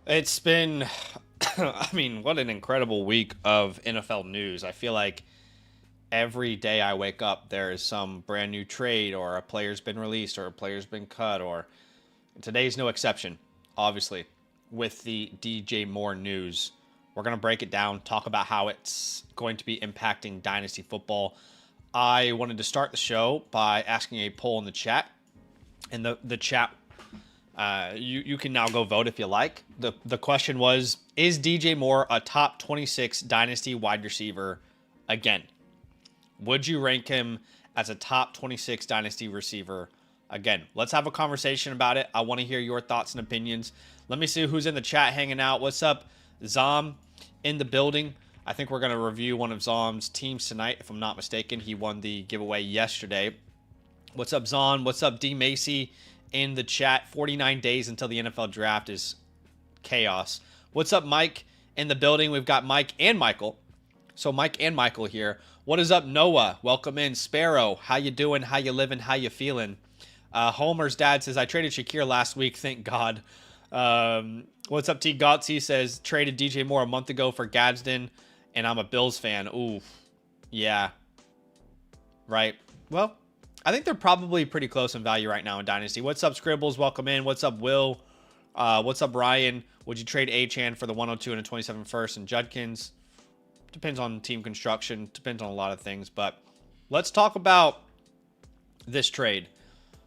It's been, I mean, what an incredible week of NFL news. I feel like every day I wake up, there is some brand new trade, or a player's been released, or a player's been cut, or today's no exception, obviously, with the DJ Moore news. We're going to break it down, talk about how it's going to be impacting Dynasty football. I wanted to start the show by asking a poll in the chat. And the chat, you can now go vote if you like. The question was, is DJ Moore a top 26 Dynasty wide receiver again? Would you rank him as a top 26 Dynasty receiver again? Let's have a conversation about it. I want to hear your thoughts and opinions. Let me see who's in the chat hanging out. What's up, Zom in the building? I think we're going to review one of Zom's teams tonight, if I'm not mistaken. He won the giveaway yesterday. What's up, Zon? What's up, D. Macy in the chat? 49 days until the NFL draft is chaos. What's up, Mike in the building? We've got Mike and Michael. So Mike and Michael here. What is up, Noah? Welcome in. Sparrow, how you doing? How you living? How you feeling? Homer's dad says, I traded Shakir last week. Thank God. What's up, T. Gotsy says, traded DJ Moore a month ago for Gadsden, and I'm a Bills fan. Ooh, yeah. Right. Well, I think they're probably pretty close in value right now in Dynasty. What's up, Scribbles? Welcome in. What's up, Will? What's up, Ryan? Would you trade Achane for the 102 and a 27 first and Judkins? Depends on team construction. Depends on a lot of things. But let's talk about this trade.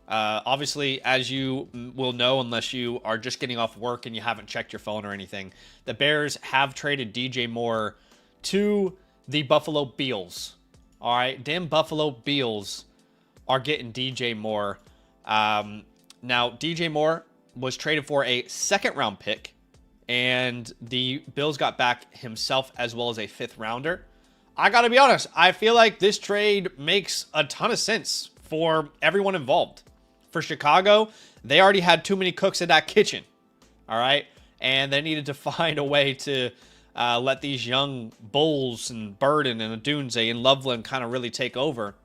Obviously, as you will know, unless you are just getting off work and you haven't checked your phone or anything, the Bears have traded DJ Moore to the Buffalo Bills. All right, damn Buffalo Bills are getting DJ Moore. Now, DJ Moore was traded for a second-round pick, and the Bills got back himself as well as a fifth-rounder. I got to be honest, I feel like this trade makes a ton of sense for everyone involved. For Chicago, they already had too many cooks in that kitchen, all right? And they needed to find a way to let these young Bulls and Burden and Adunze and Loveland kind of really take over.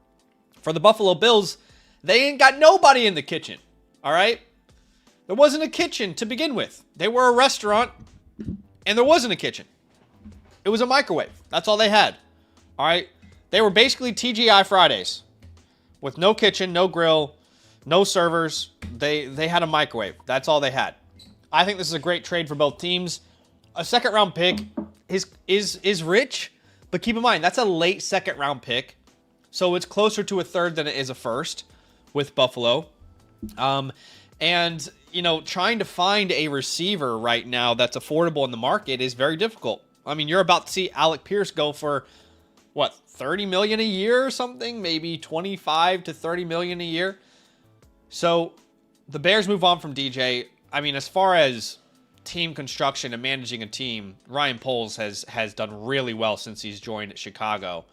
For the Buffalo Bills, they ain't got nobody in the kitchen, all right? There wasn't a kitchen to begin with. They were a restaurant, and there wasn't a kitchen. It was a microwave. That's all they had, all right? They were basically TGI Fridays with no kitchen, no grill, no servers. They had a microwave. That's all they had. I think this is a great trade for both teams. A second-round pick is rich, but keep in mind, that's a late second-round pick. So it's closer to a third than it is a first with Buffalo. And, you know, trying to find a receiver right now that's affordable in the market is very difficult. I mean, you're about to see Alec Pierce go for, what, $30 million a year or something? Maybe $25 to $30 million a year. So the Bears move on from DJ. I mean, as far as team construction and managing a team, Ryan Poles has done really well since he's joined Chicago.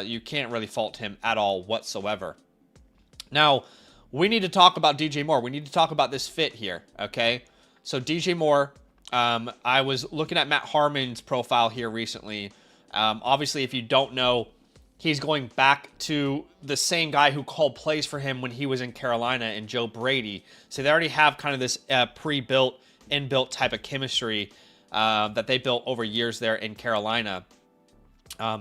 You can't really fault him at all whatsoever. Now, we need to talk about DJ Moore. We need to talk about this fit here, okay? So DJ Moore, I was looking at Matt Harmon's profile here recently. Obviously, if you don't know, he's going back to the same guy who called plays for him when he was in Carolina, and Joe Brady. So they already have kind of this pre-built, inbuilt type of chemistry that they built over years there in Carolina.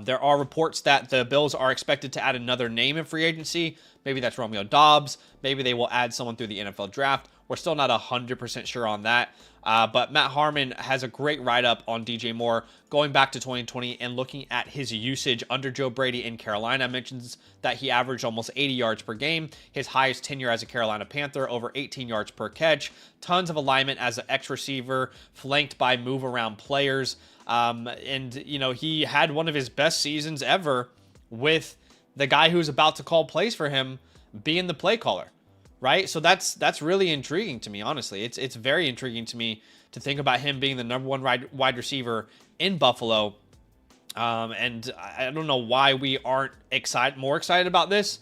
There are reports that the Bills are expected to add another name in free agency. Maybe that's Romeo Doubs. Maybe they will add someone through the NFL draft. We're still not 100% sure on that. But Matt Harmon has a great write-up on DJ Moore going back to 2020 and looking at his usage under Joe Brady in Carolina. Mentions that he averaged almost 80 yards per game. His highest tenure as a Carolina Panther, over 18 yards per catch. Tons of alignment as an X receiver, flanked by move-around players. And, you know, he had one of his best seasons ever with the guy who's about to call plays for him being the play caller, right? So that's really intriguing to me, honestly. It's very intriguing to me to think about him being the number one wide receiver in Buffalo. And I don't know why we aren't more excited about this.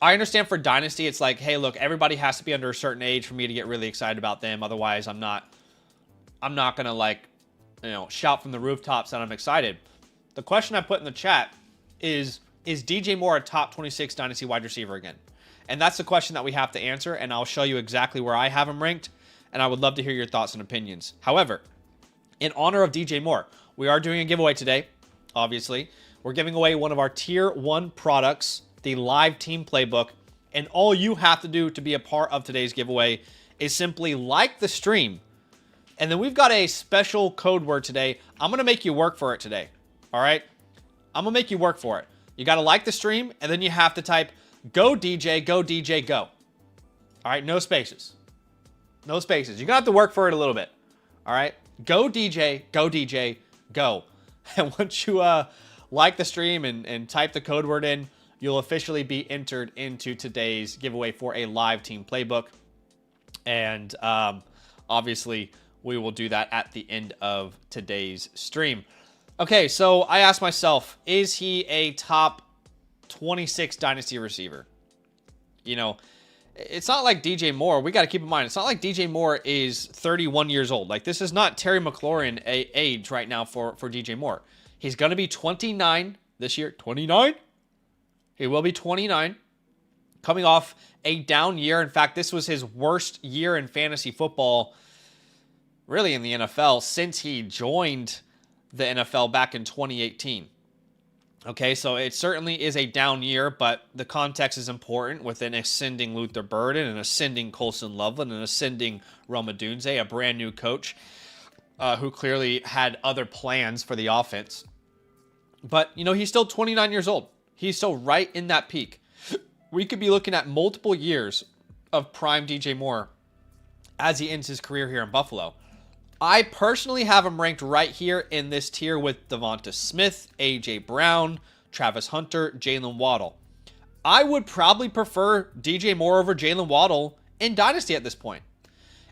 I understand for Dynasty, it's like, hey, look, everybody has to be under a certain age for me to get really excited about them. Otherwise, I'm not going to, like, you know, shout from the rooftops that I'm excited. The question I put in the chat is DJ Moore a top 26 Dynasty wide receiver again? And that's the question that we have to answer, and I'll show you exactly where I have him ranked, and I would love to hear your thoughts and opinions. However, in honor of DJ Moore, we are doing a giveaway today, obviously. We're giving away one of our Tier 1 products, the Live Team Playbook. And all you have to do to be a part of today's giveaway is simply like the stream. And then we've got a special code word today. I'm going to make you work for it today. All right? I'm going to make you work for it. You got to like the stream, and then you have to type, go DJ, go DJ, go. All right? No spaces. No spaces. You're going to have to work for it a little bit. All right? Go DJ, go DJ, go. And once you like the stream and type the code word in, you'll officially be entered into today's giveaway for a Live Team Playbook. And obviously, we will do that at the end of today's stream. Okay, so I asked myself, is he a top 26 Dynasty receiver? You know, it's not like DJ Moore. We got to keep in mind, it's not like DJ Moore is 31 years old. Like, this is not Terry McLaurin age right now for DJ Moore. He's going to be 29 this year. 29? He will be 29. Coming off a down year. In fact, this was his worst year in fantasy football, really in the NFL, since he joined the NFL back in 2018. Okay, so it certainly is a down year, but the context is important with an ascending Luther Burden, an ascending Colson Loveland, an ascending Roma Dunze, a brand new coach who clearly had other plans for the offense. But, you know, he's still 29 years old. He's still right in that peak. We could be looking at multiple years of prime DJ Moore as he ends his career here in Buffalo. I personally have him ranked right here in this tier with Devonta Smith, A.J. Brown, Travis Hunter, Jalen Waddle. I would probably prefer DJ Moore over Jalen Waddle in Dynasty at this point.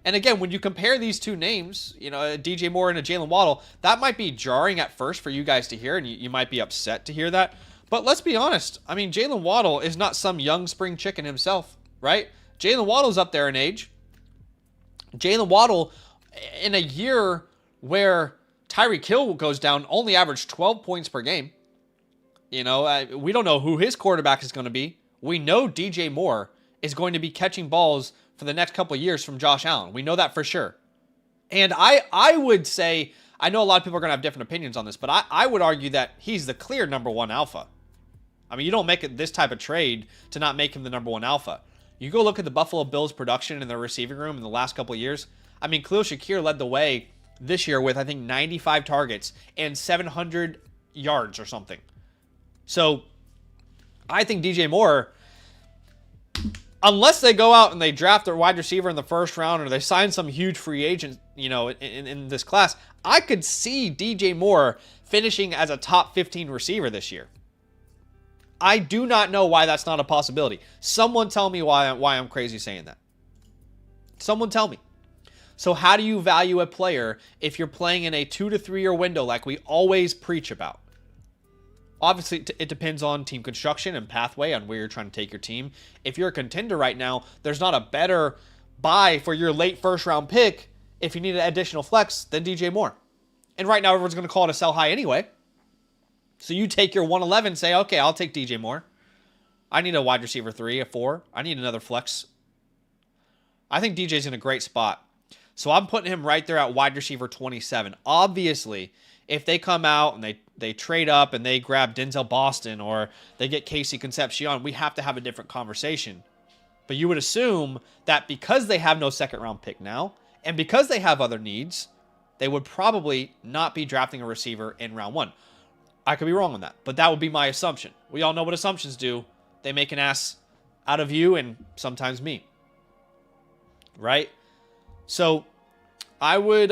And again, when you compare these two names, you know, a DJ Moore and a Jalen Waddle, that might be jarring at first for you guys to hear, and you might be upset to hear that. But let's be honest. I mean, Jalen Waddle is not some young spring chicken himself, right? Jalen Waddle's up there in age. Jalen Waddle, in a year where Tyreek Hill goes down, only averaged 12 points per game. You know, we don't know who his quarterback is going to be. We know DJ Moore is going to be catching balls for the next couple of years from Josh Allen. We know that for sure. And I would say, I know a lot of people are going to have different opinions on this, but I would argue that he's the clear number one alpha. I mean, you don't make it this type of trade to not make him the number one alpha. You go look at the Buffalo Bills production in their receiving room in the last couple of years. I mean, Khalil Shakir led the way this year with, I think, 95 targets and 700 yards or something. So, I think DJ Moore, unless they go out and they draft their wide receiver in the first round or they sign some huge free agent, you know, in this class, I could see DJ Moore finishing as a top 15 receiver this year. I do not know why that's not a possibility. Someone tell me why I'm crazy saying that. Someone tell me. So how do you value a player if you're playing in a 2 to 3 year window like we always preach about? Obviously, it depends on team construction and pathway on where you're trying to take your team. If you're a contender right now, there's not a better buy for your late first round pick if you need an additional flex than DJ Moore. And right now, everyone's going to call it a sell high anyway. So you take your 111, say, okay, I'll take DJ Moore. I need a wide receiver 3, a 4. I need another flex. I think DJ's in a great spot. So I'm putting him right there at wide receiver 27. Obviously, if they come out and they trade up and they grab Denzel Boston or they get Casey Concepcion, we have to have a different conversation. But you would assume that because they have no second round pick now and because they have other needs, they would probably not be drafting a receiver in round 1. I could be wrong on that, but that would be my assumption. We all know what assumptions do. They make an ass out of you and sometimes me. Right? So I would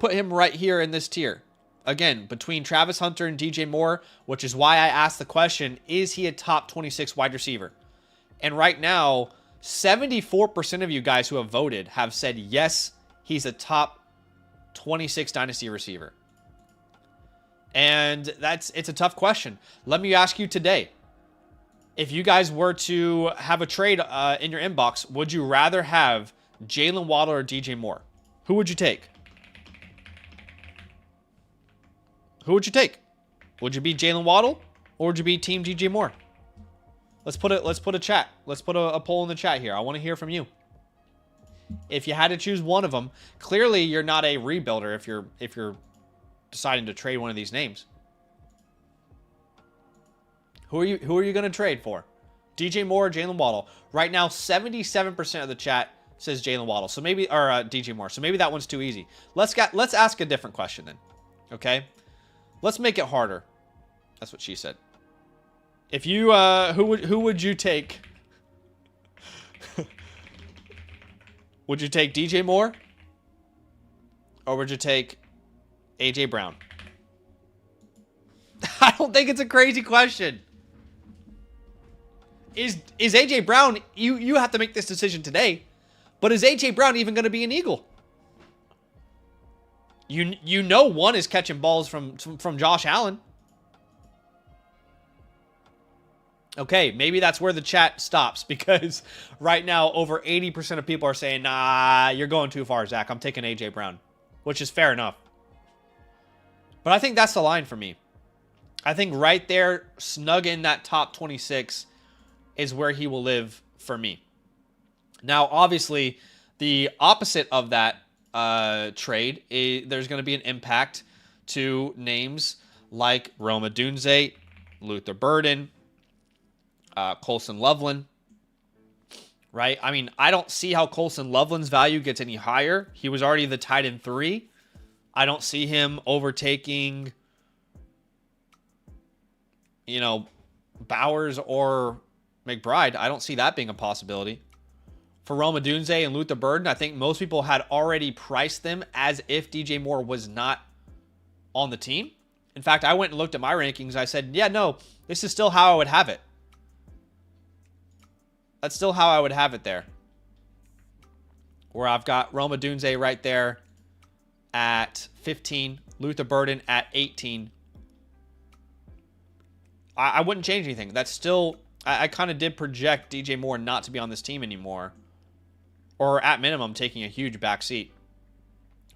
put him right here in this tier. Again, between Travis Hunter and DJ Moore, which is why I asked the question, is he a top 26 wide receiver? And right now, 74% of you guys who have voted have said yes, he's a top 26 Dynasty receiver. And it's a tough question. Let me ask you today. If you guys were to have a trade in your inbox, would you rather have Jalen Waddle or DJ Moore? Who would you take? Who would you take? Would you be Jalen Waddle or would you be Team DJ Moore? Let's put a chat. Let's put a poll in the chat here. I want to hear from you. If you had to choose one of them, clearly you're not a rebuilder if you're deciding to trade one of these names. Who are you going to trade for? DJ Moore or Jalen Waddle? Right now, 77% of the chat says Jalen Waddle. So maybe, or DJ Moore. So maybe that one's too easy. Let's ask a different question then. Okay? Let's make it harder. That's what she said. If you, who would you take? Would you take DJ Moore? Or would you take AJ Brown? I don't think it's a crazy question. Is AJ Brown, you have to make this decision today, but is AJ Brown even going to be an Eagle? You know one is catching balls from Josh Allen. Okay, maybe that's where the chat stops, because right now over 80% of people are saying, nah, you're going too far, Zach. I'm taking AJ Brown, which is fair enough. But I think that's the line for me. I think right there, snug in that top 26 is where he will live for me. Now, obviously, the opposite of that trade, there's going to be an impact to names like Rome Odunze, Luther Burden, Colson Loveland, right? I mean, I don't see how Colson Loveland's value gets any higher. He was already the tight end 3. I don't see him overtaking, Bowers or McBride. I don't see that being a possibility. For Rome Odunze and Luther Burden, I think most people had already priced them as if DJ Moore was not on the team. In fact, I went and looked at my rankings. I said, yeah, no, this is still how I would have it. That's still how I would have it there. Where I've got Rome Odunze right there at 15, Luther Burden at 18. I wouldn't change anything. That's still, I kind of did project DJ Moore not to be on this team anymore. Or at minimum, taking a huge backseat.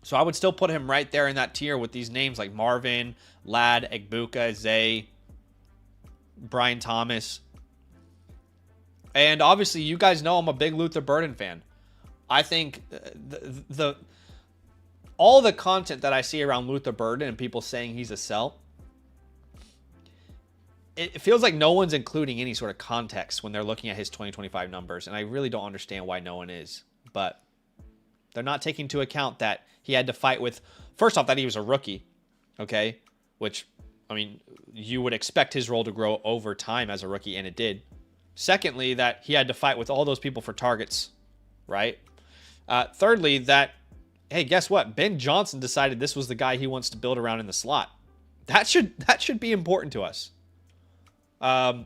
So I would still put him right there in that tier with these names like Marvin, Ladd, Egbuka, Zay, Brian Thomas. And obviously, you guys know I'm a big Luther Burden fan. I think all the content that I see around Luther Burden and people saying he's a sell, it feels like no one's including any sort of context when they're looking at his 2025 numbers. And I really don't understand why no one is. But they're not taking into account that he had to fight with, first off, that he was a rookie. Okay? Which, I mean, you would expect his role to grow over time as a rookie, and it did. Secondly, that he had to fight with all those people for targets, right? Thirdly, that, hey, guess what? Ben Johnson decided this was the guy he wants to build around in the slot. That should be important to us. But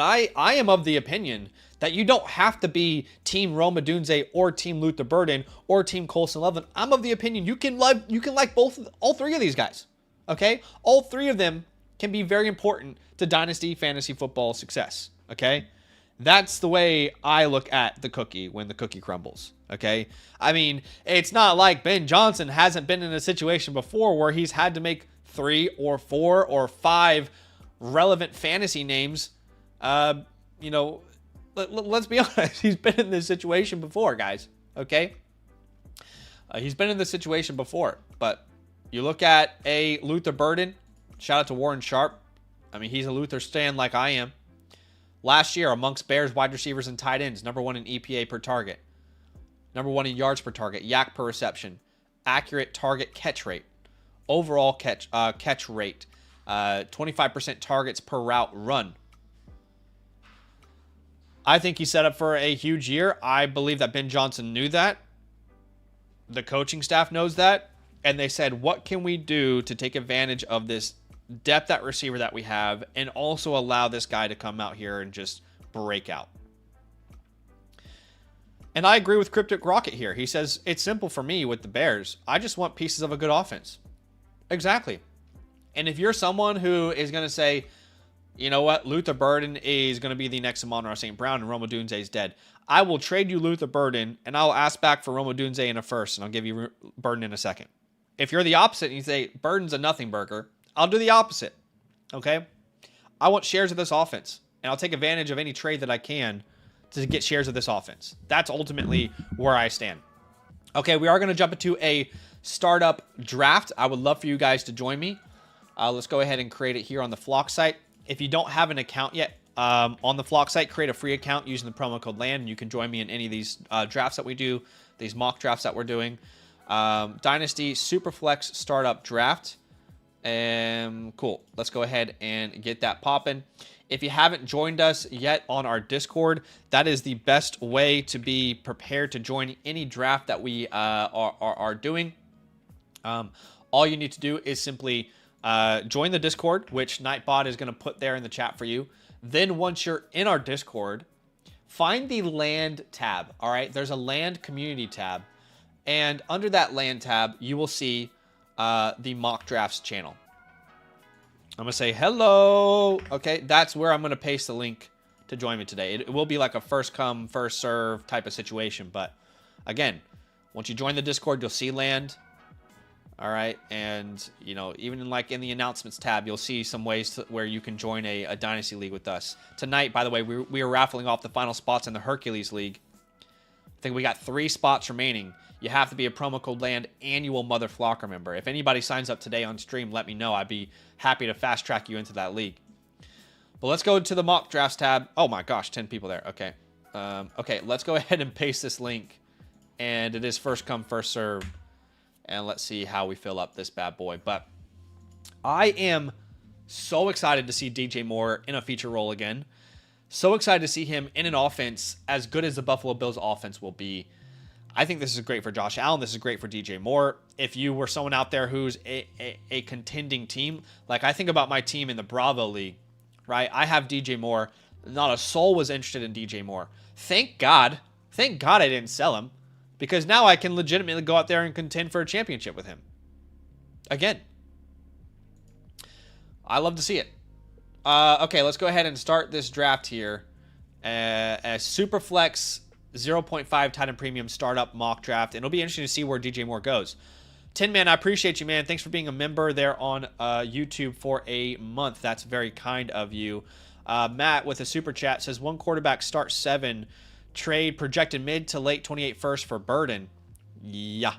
I am of the opinion that you don't have to be Team Rome Odunze or Team Luther Burden or Team Colson Loveland. I'm of the opinion you can like all three of these guys. Okay? All three of them can be very important to Dynasty fantasy football success. Okay? That's the way I look at the cookie when the cookie crumbles. Okay? I mean, it's not like Ben Johnson hasn't been in a situation before where he's had to make 3 or 4 or 5 relevant fantasy names. Let's be honest. He's been in this situation before, guys. Okay? He's been in this situation before. But you look at a Luther Burden. Shout out to Warren Sharp. I mean, he's a Luther stan like I am. Last year, amongst Bears wide receivers and tight ends, number 1 in EPA per target. Number 1 in yards per target. Yak per reception. Accurate target catch rate. Overall catch rate. 25% targets per route run. I think he's set up for a huge year. I believe that Ben Johnson knew that. The coaching staff knows that. And they said, what can we do to take advantage of this depth at receiver that we have and also allow this guy to come out here and just break out? And I agree with Cryptic Rocket here. He says, it's simple for me with the Bears. I just want pieces of a good offense. Exactly. And if you're someone who is going to say, you know what, Luther Burden is going to be the next Amon-Ra St. Brown and Rome Odunze is dead, I will trade you Luther Burden and I'll ask back for Rome Odunze in a first and I'll give you Burden in a second. If you're the opposite and you say Burden's a nothing burger, I'll do the opposite. Okay? I want shares of this offense and I'll take advantage of any trade that I can to get shares of this offense. That's ultimately where I stand. Okay, we are going to jump into a startup draft. I would love for you guys to join me. Let's go ahead and create it here on the Flock site. If you don't have an account yet on the Flock site, create a free account using the promo code LAND, and you can join me in any of these drafts that we do, these mock drafts that we're doing. Dynasty Superflex Startup Draft. Cool. Let's go ahead and get that popping. If you haven't joined us yet on our Discord, that is the best way to be prepared to join any draft that we are doing. All you need to do is simply join the Discord, which Nightbot is going to put there in the chat for you. Then once you're in our Discord, find the land tab. All right, there's a land community tab. And under that land tab, you will see the mock drafts channel. I'm going to say hello. Okay, that's where I'm going to paste the link to join me today. It will be like a first come, first serve type of situation. But again, once you join the Discord, you'll see land. All right. And, you know, even in the announcements tab, you'll see some ways where you can join a Dynasty League with us. Tonight, by the way, we are raffling off the final spots in the Hercules League. I think we got 3 spots remaining. You have to be a promo code LAND annual Mother Flocker member. If anybody signs up today on stream, let me know. I'd be happy to fast track you into that league. But let's go to the mock drafts tab. Oh my gosh, 10 people there. Okay. Okay, let's go ahead and paste this link. And it is first come, first serve. And let's see how we fill up this bad boy. But I am so excited to see DJ Moore in a feature role again. So excited to see him in an offense as good as the Buffalo Bills offense will be. I think this is great for Josh Allen. This is great for DJ Moore. If you were someone out there who's a contending team, like I think about my team in the Bravo League, right? I have DJ Moore. Not a soul was interested in DJ Moore. Thank God. Thank God I didn't sell him, because now I can legitimately go out there and contend for a championship with him. Again. I love to see it. Okay, let's go ahead and start this draft here. A Superflex 0.5 Titan Premium Startup Mock Draft. And it'll be interesting to see where DJ Moore goes. Tin Man, I appreciate you, man. Thanks for being a member there on YouTube for a month. That's very kind of you. Matt with a super chat says, 1 quarterback, start 7. Trade projected mid to late 28 first for Burden. Yeah.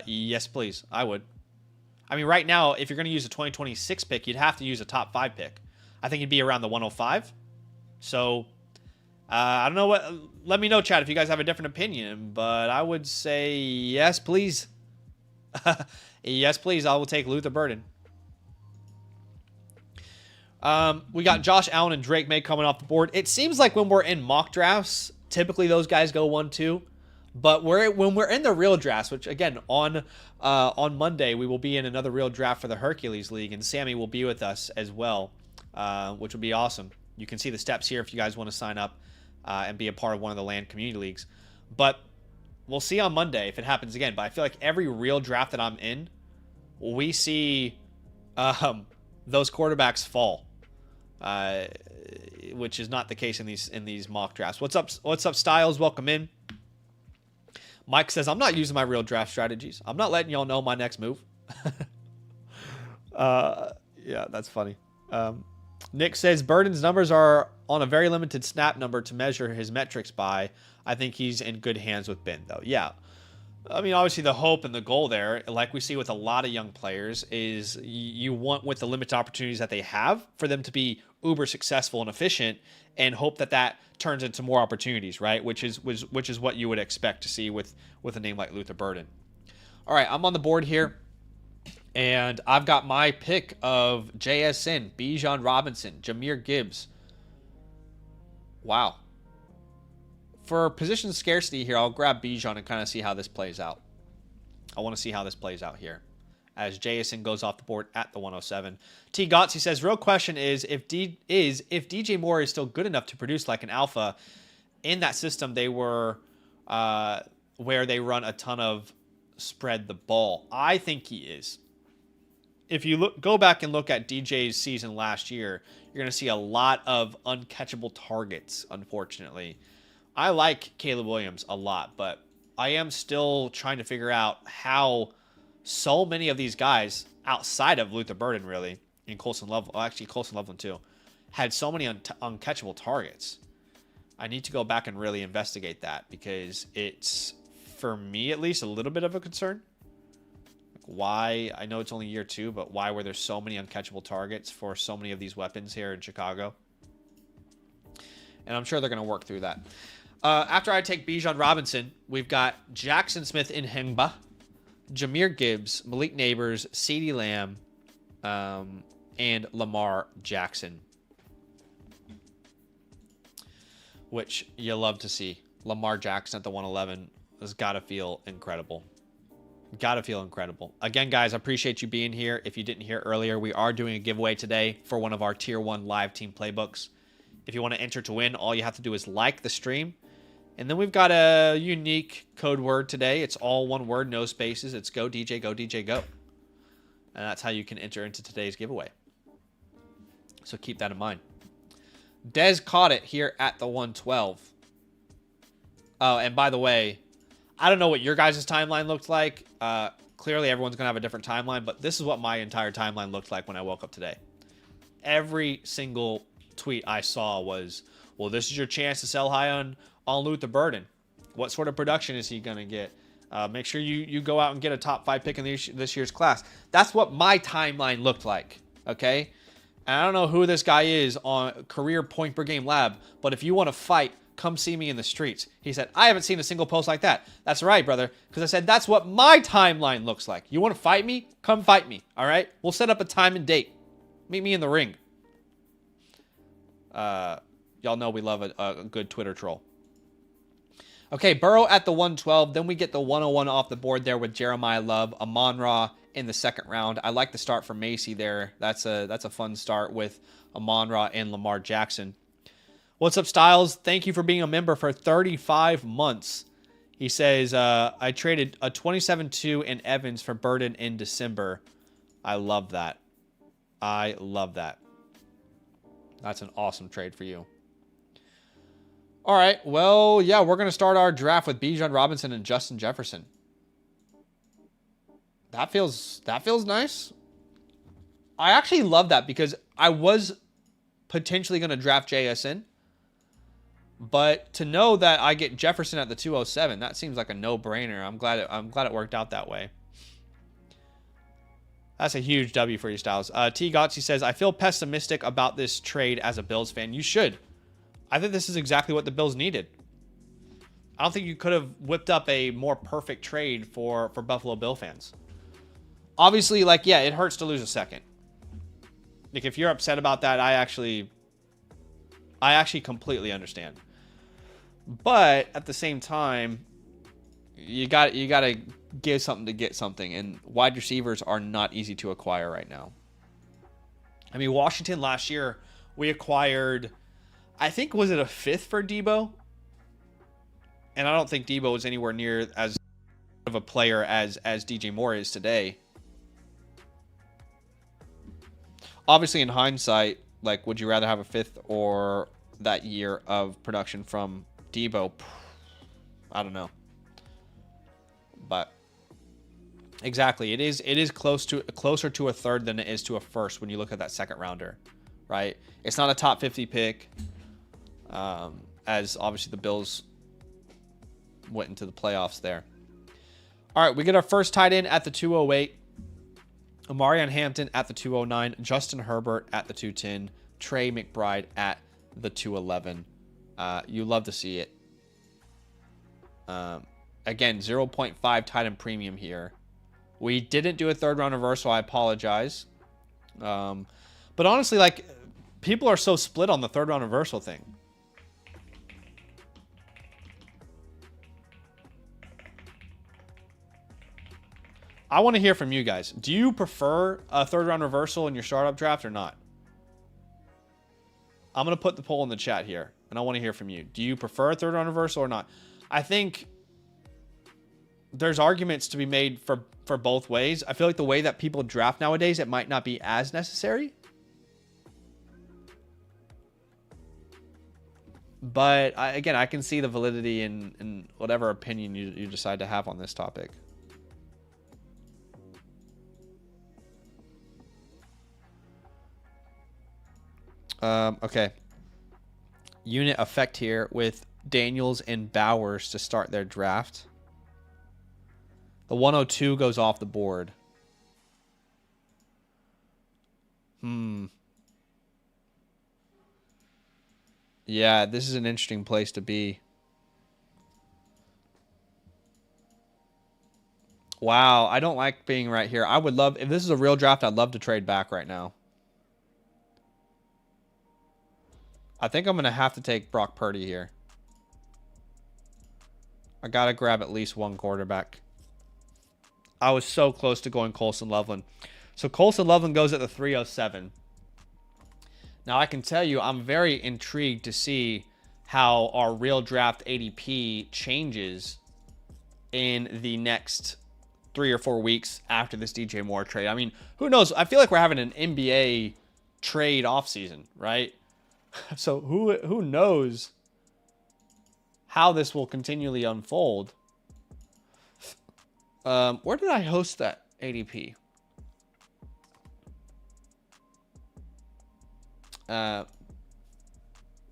Yes, please. I would. I mean, right now, if you're going to use a 2026 pick, you'd have to use a top 5 pick. I think it'd be around the 105. So, I don't know what. Let me know, chat, if you guys have a different opinion. But I would say yes, please. Yes, please. I will take Luther Burden. We got Josh Allen and Drake May coming off the board. It seems like when we're in mock drafts, typically those guys go 1-2. But when we're in the real drafts, which again on Monday we will be in another real draft for the Hercules League, and Sammy will be with us as well, which would be awesome. You can see the steps here if you guys want to sign up and be a part of one of the land community leagues. But we'll see on Monday if it happens again. But I feel like every real draft that I'm in, we see those quarterbacks fall, which is not the case in these mock drafts. What's up, Styles? Welcome in. Mike says, I'm not using my real draft strategies. I'm not letting y'all know my next move. Yeah, that's funny. Nick says, Burden's numbers are on a very limited snap number to measure his metrics by. I think he's in good hands with Ben, though. Yeah. I mean, obviously the hope and the goal there, like we see with a lot of young players, is you want, with the limited opportunities that they have, for them to be uber successful and efficient, and hope that turns into more opportunities, right? Which is what you would expect to see with a name like Luther Burden. All right, I'm on the board here, and I've got my pick of JSN, Bijan Robinson, Jahmyr Gibbs. Wow. For position scarcity here, I'll grab Bijan and kind of see how this plays out. I want to see how this plays out here as JSN goes off the board at the 107. T. Gottsy says, real question is if DJ Moore is still good enough to produce like an alpha in that system they were where they run a ton of spread the ball. I think he is. If you go back and look at DJ's season last year, you're going to see a lot of uncatchable targets, unfortunately. I like Caleb Williams a lot, but I am still trying to figure out how so many of these guys, outside of Luther Burden, really, and Colson Loveland, actually Colson Loveland too, had so many uncatchable targets. I need to go back and really investigate that because it's for me at least, a little bit of a concern. Why? I know it's only year 2, but why were there so many uncatchable targets for so many of these weapons here in Chicago? And I'm sure they're going to work through that. After I take Bijan Robinson, we've got Jackson Smith in Hengba, Jahmyr Gibbs, Malik Neighbors, CeeDee Lamb, and Lamar Jackson. Which you love to see. Lamar Jackson at the 111 has got to feel incredible. Got to feel incredible. Again, guys, I appreciate you being here. If you didn't hear earlier, we are doing a giveaway today for one of our Tier 1 live team playbooks. If you want to enter to win, all you have to do is like the stream. And then we've got a unique code word today. It's all one word, no spaces. It's go DJ, go DJ, go. And that's how you can enter into today's giveaway. So keep that in mind. Dez caught it here at the 112. Oh, and by the way, I don't know what your guys' timeline looked like. Clearly, everyone's going to have a different timeline, but this is what my entire timeline looked like when I woke up today. Every single tweet I saw was, well, this is your chance to sell high on Luther Burden. What sort of production is he going to get? Make sure you go out and get a top 5 pick in this year's class. That's what my timeline looked like, okay? And I don't know who this guy is on Career Point Per Game Lab, but if you want to fight, come see me in the streets. He said, I haven't seen a single post like that. That's right, brother, because I said that's what my timeline looks like. You want to fight me? Come fight me, all right? We'll set up a time and date. Meet me in the ring. Y'all know we love a good Twitter troll. Okay, Burrow at the 112. Then we get the 101 off the board there with Jeremiah Love, Amon-Ra in the second round. I like the start for Macy there. That's a fun start with Amon-Ra and Lamar Jackson. What's up, Styles? Thank you for being a member for 35 months. He says, I traded a 27-2 in Evans for Burden in December. I love that. I love that. That's an awesome trade for you. All right, well, yeah, we're going to start our draft with Bijan Robinson and Justin Jefferson. That feels nice. I actually love that because I was potentially going to draft JSN. But to know that I get Jefferson at the 207, that seems like a no-brainer. I'm glad it worked out that way. That's a huge W for you, Styles. T. Gotzi says, I feel pessimistic about this trade as a Bills fan. You should. I think this is exactly what the Bills needed. I don't think you could have whipped up a more perfect trade for Buffalo Bill fans. Obviously, like, yeah, it hurts to lose a second. Like, if you're upset about that, I actually completely understand. But at the same time, you got to give something to get something, and wide receivers are not easy to acquire right now. I mean, Washington last year, we acquired, I think, was it a 5th for Debo? And I don't think Debo is anywhere near as of a player as DJ Moore is today. Obviously, in hindsight, like, would you rather have a 5th or that year of production from Debo? I don't know. But exactly, it is closer to a 3rd than it is to a 1st when you look at that 2nd rounder, right? It's not a top 50 pick, as obviously the Bills went into the playoffs there. All right, we get our first tight end at the 208. Amarian Hampton at the 209. Justin Herbert at the 210. Trey McBride at the 211. You love to see it. Again, 0.5 tight end premium here. We didn't do a 3rd round reversal. I apologize. But honestly, like, people are so split on the 3rd round reversal thing. I want to hear from you guys. Do you prefer a 3rd round reversal in your startup draft or not? I'm going to put the poll in the chat here, and I want to hear from you. Do you prefer a 3rd round reversal or not? I think there's arguments to be made for both ways. I feel like the way that people draft nowadays, it might not be as necessary. But again, I can see the validity in whatever opinion you decide to have on this topic. Okay. Unit effect here with Daniels and Bowers to start their draft. The 102 goes off the board. Yeah, this is an interesting place to be. Wow, I don't like being right here. I would love, if this is a real draft, I'd love to trade back right now. I think I'm going to have to take Brock Purdy here. I got to grab at least one quarterback. I was so close to going Colson Loveland. So Colson Loveland goes at the 307. Now I can tell you, I'm very intrigued to see how our real draft ADP changes in the next 3 or 4 weeks after this DJ Moore trade. I mean, who knows? I feel like we're having an NBA trade offseason, right? So who knows how this will continually unfold? Where did I host that ADP?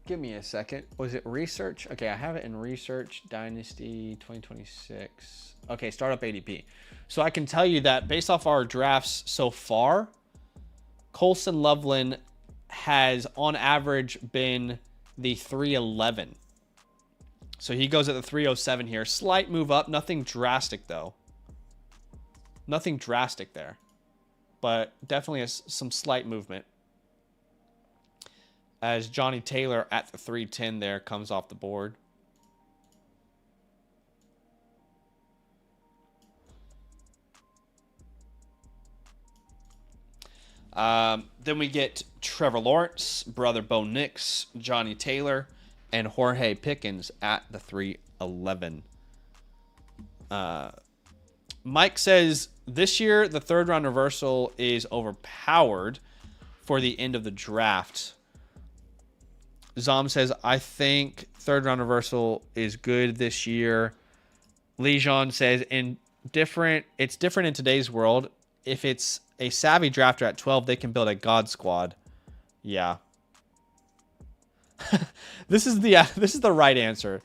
Give me a second. Was it research? Okay, I have it in research. Dynasty 2026. Okay, startup ADP. So I can tell you that based off our drafts so far, Colson Loveland has on average been the 311. So he goes at the 307 here. Slight move up. Nothing drastic, though. Nothing drastic there. But definitely some slight movement. As Johnny Taylor at the 310 there comes off the board. Then we get Trevor Lawrence, brother Bo Nix, Johnny Taylor, and Jorge Pickens at the 311. Mike says, this year the third round reversal is overpowered for the end of the draft. Zom says, I think third round reversal is good this year. Lejon says, it's different in today's world. If it's a savvy drafter at 12, they can build a god squad. Yeah. This is the right answer.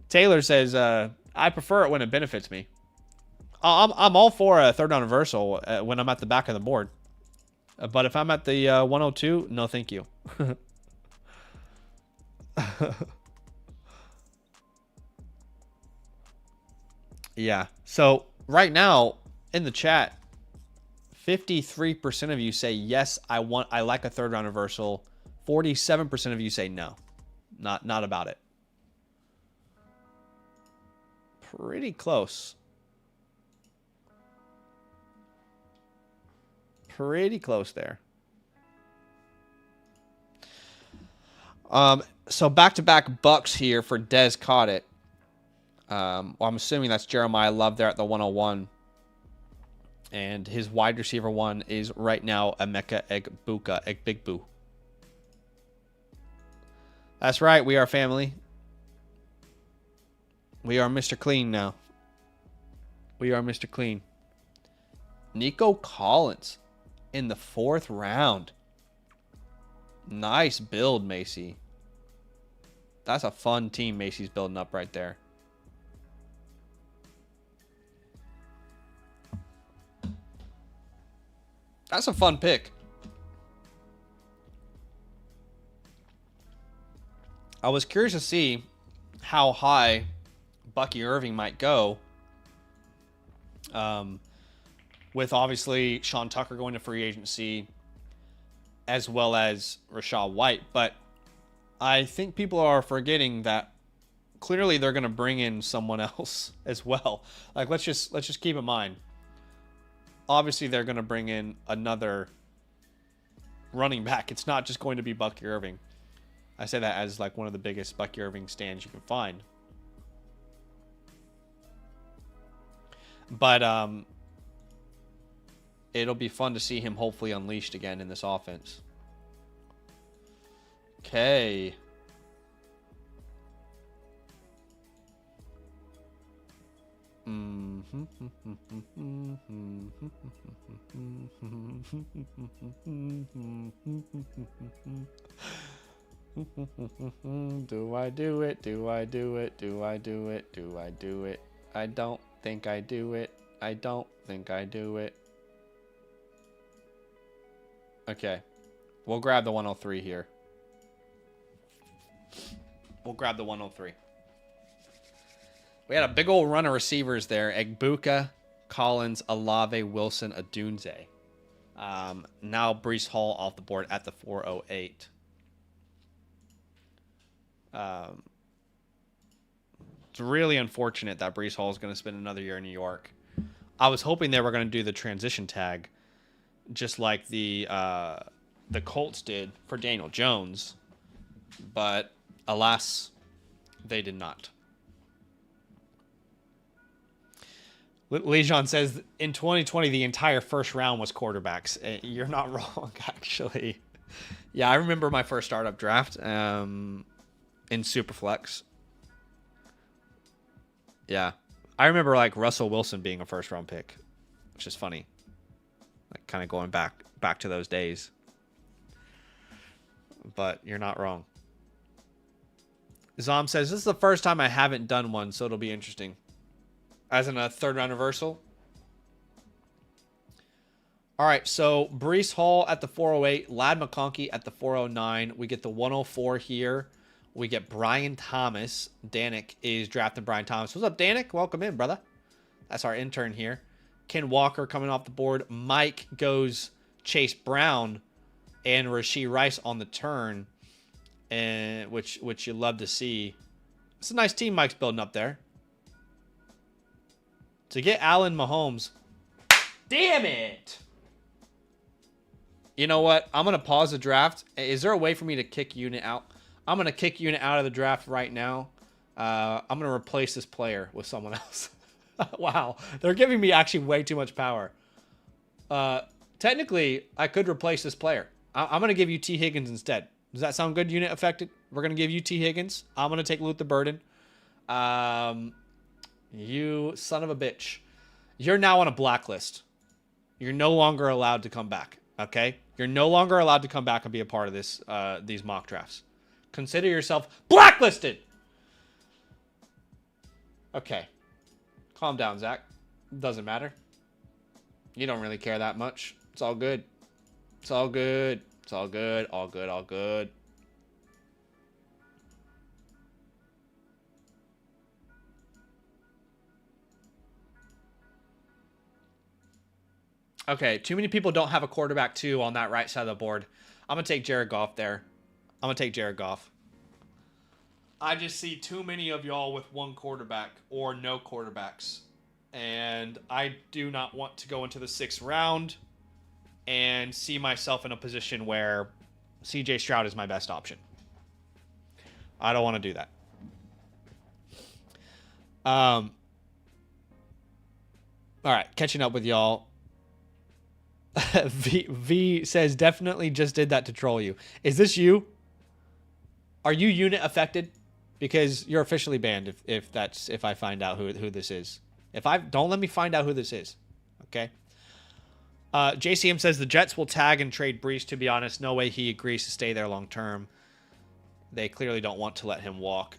Taylor says, I prefer it when it benefits me. I'm all for a third round reversal when I'm at the back of the board. But if I'm at the 102, no thank you. Yeah. So right now in the chat, 53% of you say yes, I like a third round reversal. 47% of you say no. Not about it. Pretty close. Pretty close there. So back-to-back bucks here for Dez caught it. Well, I'm assuming that's Jeremiah Love there at the 101. And his wide receiver one is right now Emeka Egbuka. That's right, we are family. We are Mr. Clean now. We are Mr. Clean. Nico Collins in the 4th round. Nice build, Macy. That's a fun team Macy's building up right there. That's a fun pick. I was curious to see how high Bucky Irving might go. With obviously Sean Tucker going to free agency, as well as Rachaad White. But I think people are forgetting that clearly they're going to bring in someone else as well. Like, let's just keep in mind. Obviously, they're going to bring in another running back. It's not just going to be Bucky Irving. I say that as like one of the biggest Bucky Irving stands you can find. But it'll be fun to see him hopefully unleashed again in this offense. Okay. Do I do it? Do I do it? Do I do it? Do I do it? I don't think I do it. I don't think I do it. Okay. We'll grab the 103 here. We'll grab the 103. We had a big old run of receivers there. Egbuka, Collins, Olave, Wilson, Adunze. Now Breece Hall off the board at the 408. It's really unfortunate that Breece Hall is going to spend another year in New York. I was hoping they were going to do the transition tag, just like the Colts did for Daniel Jones, but alas, they did not. Lejon says, in 2020, the entire first round was quarterbacks. You're not wrong, actually. Yeah, I remember my first startup draft in Superflex. Yeah. I remember, like, Russell Wilson being a first-round pick, which is funny. Like, kind of going back to those days. But you're not wrong. Zom says, this is the first time I haven't done one, so it'll be interesting. As in a third-round reversal. All right, so Breece Hall at the 408, Ladd McConkey at the 409. We get the 104 here. We get Brian Thomas. Danik is drafting Brian Thomas. What's up, Danik? Welcome in, brother. That's our intern here. Ken Walker coming off the board. Mike goes Chase Brown and Rashee Rice on the turn, and which you love to see. It's a nice team Mike's building up there. To get Allen Mahomes. Damn it! You know what? I'm going to pause the draft. Is there a way for me to kick Unit out? I'm going to kick Unit out of the draft right now. I'm going to replace this player with someone else. Wow. They're giving me actually way too much power. Technically, I could replace this player. I'm going to give you T. Higgins instead. Does that sound good, Unit Affected? We're going to give you T. Higgins. I'm going to take Luther Burden. You son of a bitch. You're now on a blacklist. You're no longer allowed to come back. Okay? You're no longer allowed to come back and be a part of this these mock drafts. Consider yourself blacklisted. Okay. Calm down, Zach. Doesn't matter. You don't really care that much. It's all good. It's all good. It's all good. All good. All good. Okay, too many people don't have a quarterback, too, on that right side of the board. I'm going to take Jared Goff there. I'm going to take Jared Goff. I just see too many of y'all with one quarterback or no quarterbacks. And I do not want to go into the 6th round and see myself in a position where CJ Stroud is my best option. I don't want to do that. All right, catching up with y'all. V says, definitely just did that to troll you. Is this you? Are you Unit affected? Because you're officially banned if I find out who this is. Don't let me find out who this is. Okay. JCM says the Jets will tag and trade Breece. To be honest, no way he agrees to stay there long term. They clearly don't want to let him walk.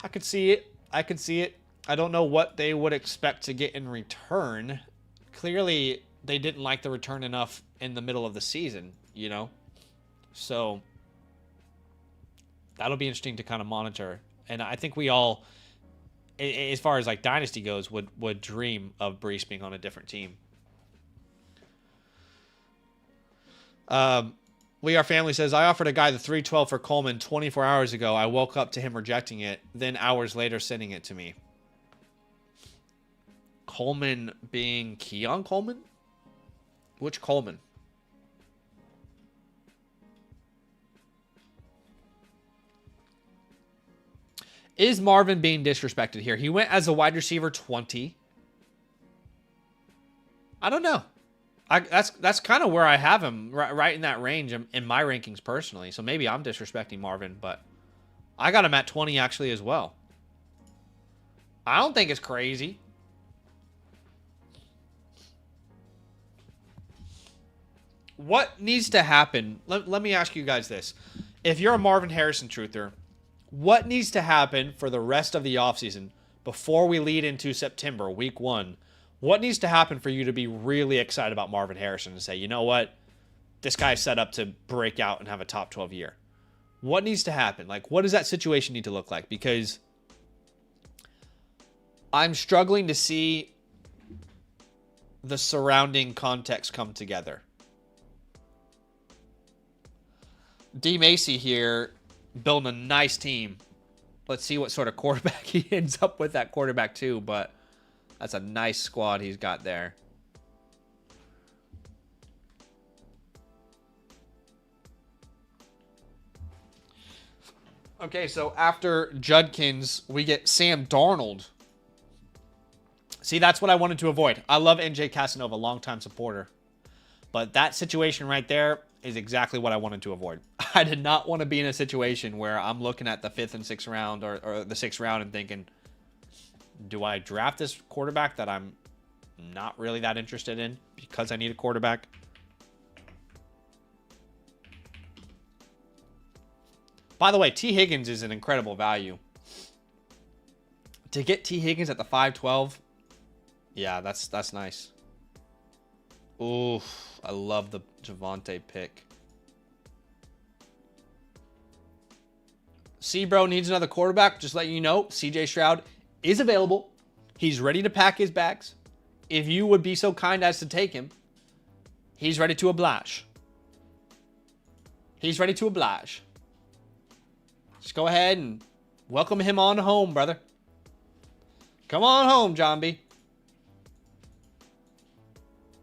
I could see it. I don't know what they would expect to get in return. Clearly, they didn't like the return enough in the middle of the season, you know? So, that'll be interesting to kind of monitor. And I think we all, as far as like Dynasty goes, would dream of Breece being on a different team. We Are Family says, I offered a guy the 312 for Coleman 24 hours ago. I woke up to him rejecting it, then hours later sending it to me. Coleman being Keon Coleman? Which Coleman? Is Marvin being disrespected here? He went as a wide receiver 20. I don't know. That's kind of where I have him, right in that range in my rankings personally. So maybe I'm disrespecting Marvin, but I got him at 20 actually as well. I don't think it's crazy. What needs to happen? Let me ask you guys this. If you're a Marvin Harrison truther, what needs to happen for the rest of the offseason before we lead into September, week 1, What needs to happen for you to be really excited about Marvin Harrison and say, you know what? This guy's set up to break out and have a top 12 year. What needs to happen? Like, what does that situation need to look like? Because I'm struggling to see the surrounding context come together. D. Macy here building a nice team. Let's see what sort of quarterback he ends up with at quarterback too, but that's a nice squad he's got there. Okay, so after Judkins, we get Sam Darnold. See, that's what I wanted to avoid. I love NJ Casanova, longtime supporter. But that situation right there is exactly what I wanted to avoid. I did not want to be in a situation where I'm looking at the 5th and 6th round or the 6th round and thinking, do I draft this quarterback that I'm not really that interested in because I need a quarterback? By the way, T. Higgins is an incredible value. To get T. Higgins at the 5-12, yeah, that's nice. Ooh, I love the Javonte pick. C-Bro needs another quarterback. Just letting you know, CJ Stroud is available. He's ready to pack his bags. If you would be so kind as to take him, he's ready to oblige. He's ready to oblige. Just go ahead and welcome him on home, brother. Come on home, John B.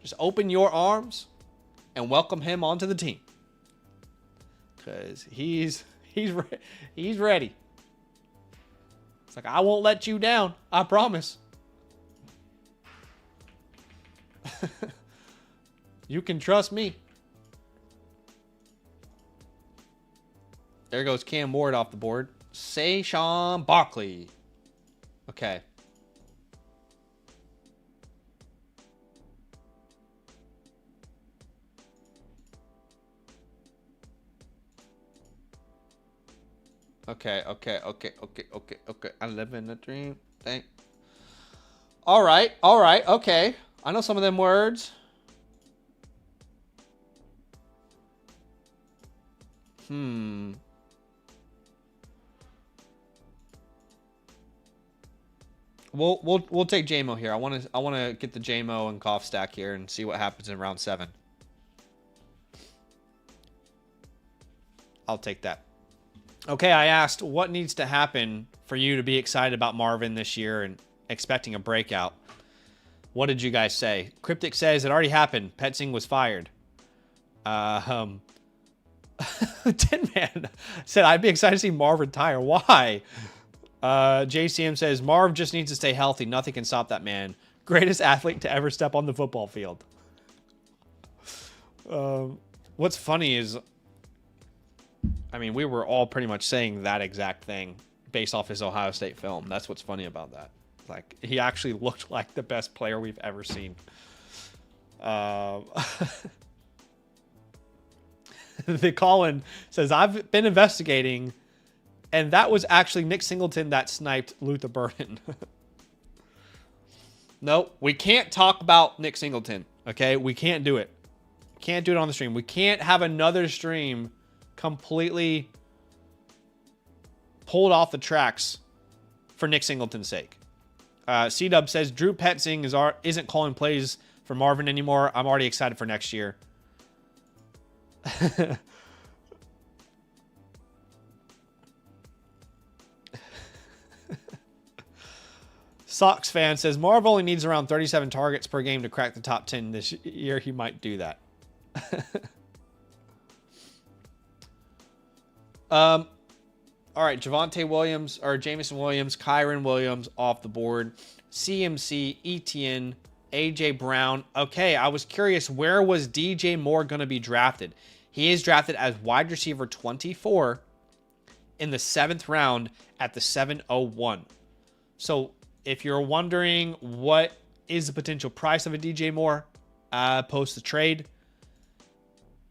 Just open your arms and welcome him onto the team. Because he's ready. It's like, I won't let you down. I promise. You can trust me. There goes Cam Ward off the board. Saquon Barkley. Okay. Okay. I live in a dream. All right. Okay. I know some of them words. We'll take JMO here. I want to get the JMO and cough stack here and see what happens in round 7. I'll take that. Okay, I asked what needs to happen for you to be excited about Marvin this year and expecting a breakout. What did you guys say? Cryptic says it already happened. Petzing was fired. Tin Man said I'd be excited to see Marv retire. Why? JCM says Marv just needs to stay healthy. Nothing can stop that man. Greatest athlete to ever step on the football field. What's funny is, I mean, we were all pretty much saying that exact thing based off his Ohio State film. That's what's funny about that. Like, he actually looked like the best player we've ever seen. The Colin says, I've been investigating, and that was actually Nick Singleton that sniped Luther Burden. No, we can't talk about Nick Singleton, okay? We can't do it. Can't do it on the stream. We can't have another stream completely pulled off the tracks for Nick Singleton's sake. C-Dub says, Drew Petzing isn't calling plays for Marvin anymore. I'm already excited for next year. Sox fan says, Marv only needs around 37 targets per game to crack the top 10 this year. He might do that. All right, Javonte Williams, or Jameson Williams, Kyron Williams off the board. CMC, Etienne, AJ Brown. Okay, I was curious, where was DJ Moore going to be drafted? He is drafted as wide receiver 24 in the 7th round at the 701. So if you're wondering what is the potential price of a DJ Moore post the trade,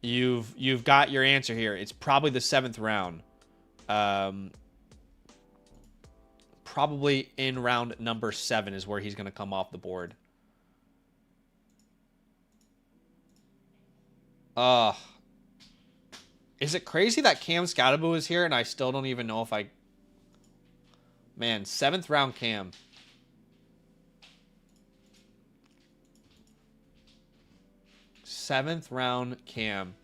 you've got your answer here. It's probably the 7th round. Probably in round number 7 is where he's going to come off the board. Uh, is it crazy that Cam Scatterbo is here and I still don't even know if I... Man, 7th round Cam. Seventh round Cam.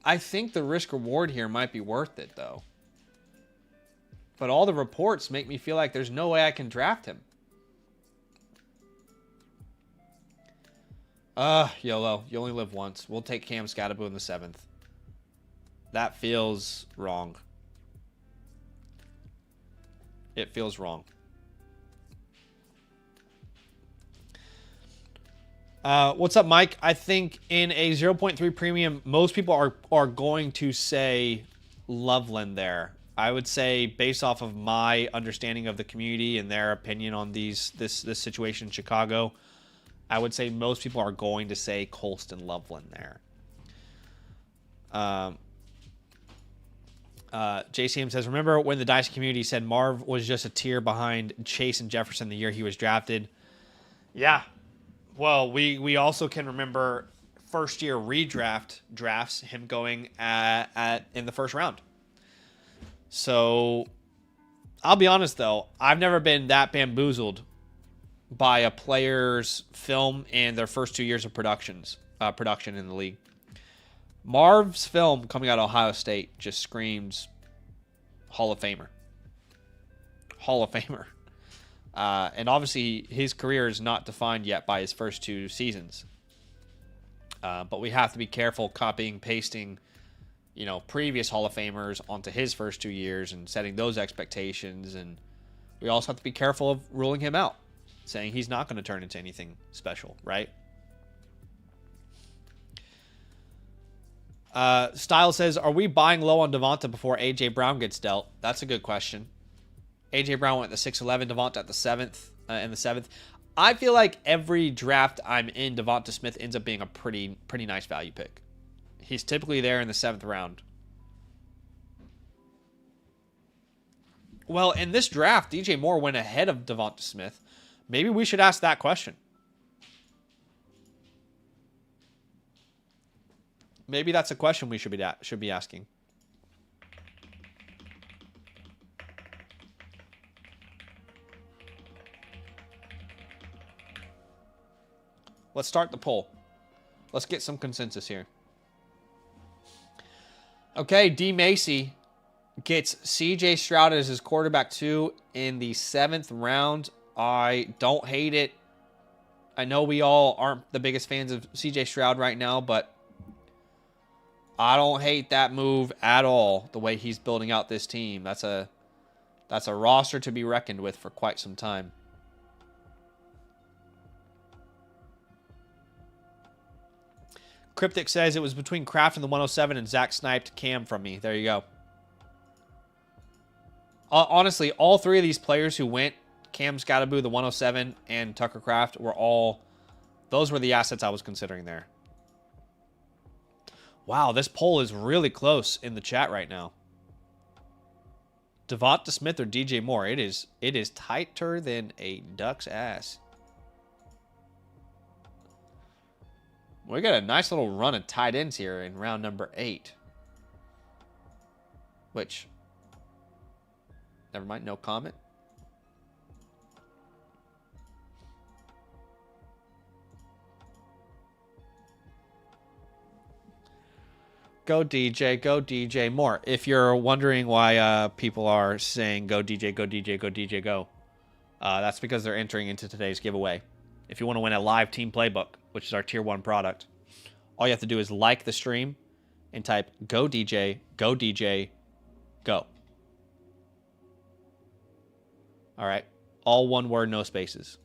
I think the risk reward here might be worth it, though. But all the reports make me feel like there's no way I can draft him. YOLO. You only live once. We'll take Cam Scatterbo in the 7th. That feels wrong. It feels wrong. What's up, Mike? I think in a 0.3 premium, most people are going to say Loveland there. I would say, based off of my understanding of the community and their opinion on this situation in Chicago, I would say most people are going to say Colston Loveland there. JCM says, remember when the Dynasty community said Marv was just a tier behind Chase and Jefferson the year he was drafted? Yeah. Well, we also can remember first year redraft drafts, him going in the first round. So I'll be honest though, I've never been that bamboozled by a player's film and their first 2 years of production in the league. Marv's film coming out of Ohio State just screams Hall of Famer. Hall of Famer. And obviously, his career is not defined yet by his first 2 seasons. But we have to be careful copying, pasting, previous Hall of Famers onto his first 2 years and setting those expectations. And we also have to be careful of ruling him out, saying he's not going to turn into anything special, right? Style says, are we buying low on Devonta before A.J. Brown gets dealt? That's a good question. A.J. Brown went the 6'11", Devonta at the 7th, in the 7th. I feel like every draft I'm in, Devonta Smith ends up being a pretty nice value pick. He's typically there in the 7th round. Well, in this draft, DJ Moore went ahead of Devonta Smith. Maybe we should ask that question. Maybe that's a question we should be asking. Let's start the poll. Let's get some consensus here. Okay, D. Macy gets CJ Stroud as his quarterback 2 in the 7th round. I don't hate it. I know we all aren't the biggest fans of CJ Stroud right now, but I don't hate that move at all, the way he's building out this team. That's a roster to be reckoned with for quite some time. Cryptic says it was between Kraft and the 107 and Zach sniped Cam from me. There you go. Honestly, all 3 of these players who went, Cam Scatterbo, the 107, and Tucker Kraft, those were the assets I was considering there. Wow, this poll is really close in the chat right now. Devonta Smith or DJ Moore? It is tighter than a duck's ass. We got a nice little run of tight ends here in round number 8. Which, never mind, no comment. Go DJ Moore. If you're wondering why people are saying go DJ, go DJ, go DJ, go, that's because they're entering into today's giveaway. If you want to win a live team playbook, which is our tier 1 product, all you have to do is like the stream and type go DJ, go DJ, go. All right. All one word, no spaces.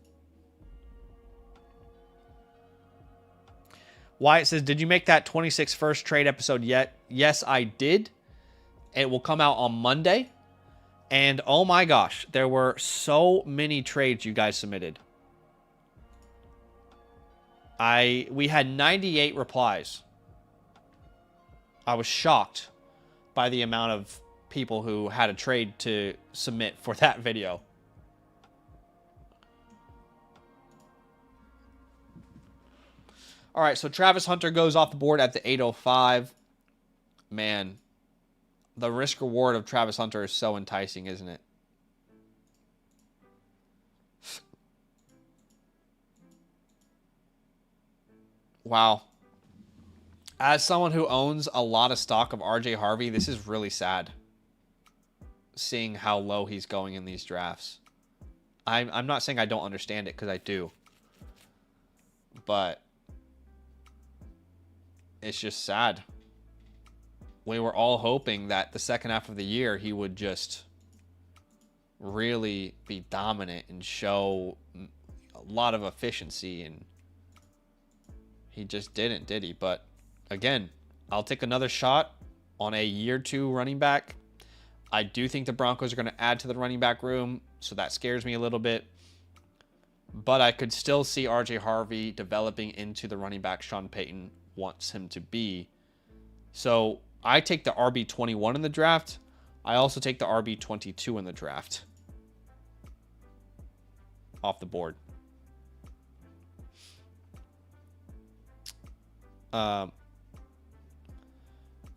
Wyatt says, did you make that 26 first trade episode yet? Yes, I did. It will come out on Monday. And oh my gosh, there were so many trades you guys submitted. We had 98 replies. I was shocked by the amount of people who had a trade to submit for that video. All right, so Travis Hunter goes off the board at the 805. Man, the risk reward of Travis Hunter is so enticing, isn't it? Wow. As someone who owns a lot of stock of RJ Harvey, this is really sad. Seeing how low he's going in these drafts. I'm not saying I don't understand it, because I do. But it's just sad. We were all hoping that the second half of the year he would just really be dominant and show a lot of efficiency, and he just didn't, did he? But again, I'll take another shot on a year 2 running back. I do think the Broncos are going to add to the running back room, so that scares me a little bit. But I could still see RJ Harvey developing into the running back Sean Payton wants him to be. So I take the RB21 in the draft. I also take the RB22 in the draft. Off the board.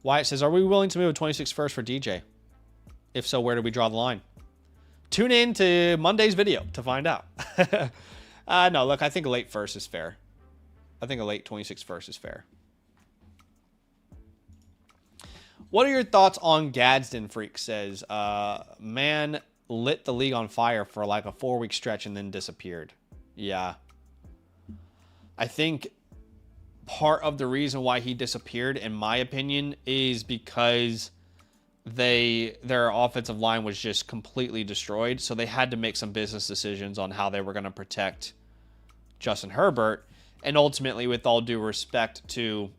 Wyatt says, are we willing to move a 26 first for DJ? If so, where do we draw the line? Tune in to Monday's video to find out. No, look, I think a late first is fair. I think a late 26 first is fair. What are your thoughts on Gadsden? Freak says, man lit the league on fire for like a 4-week stretch and then disappeared. Yeah. I think part of the reason why he disappeared, in my opinion, is because their offensive line was just completely destroyed. So they had to make some business decisions on how they were going to protect Justin Herbert. And ultimately, with all due respect to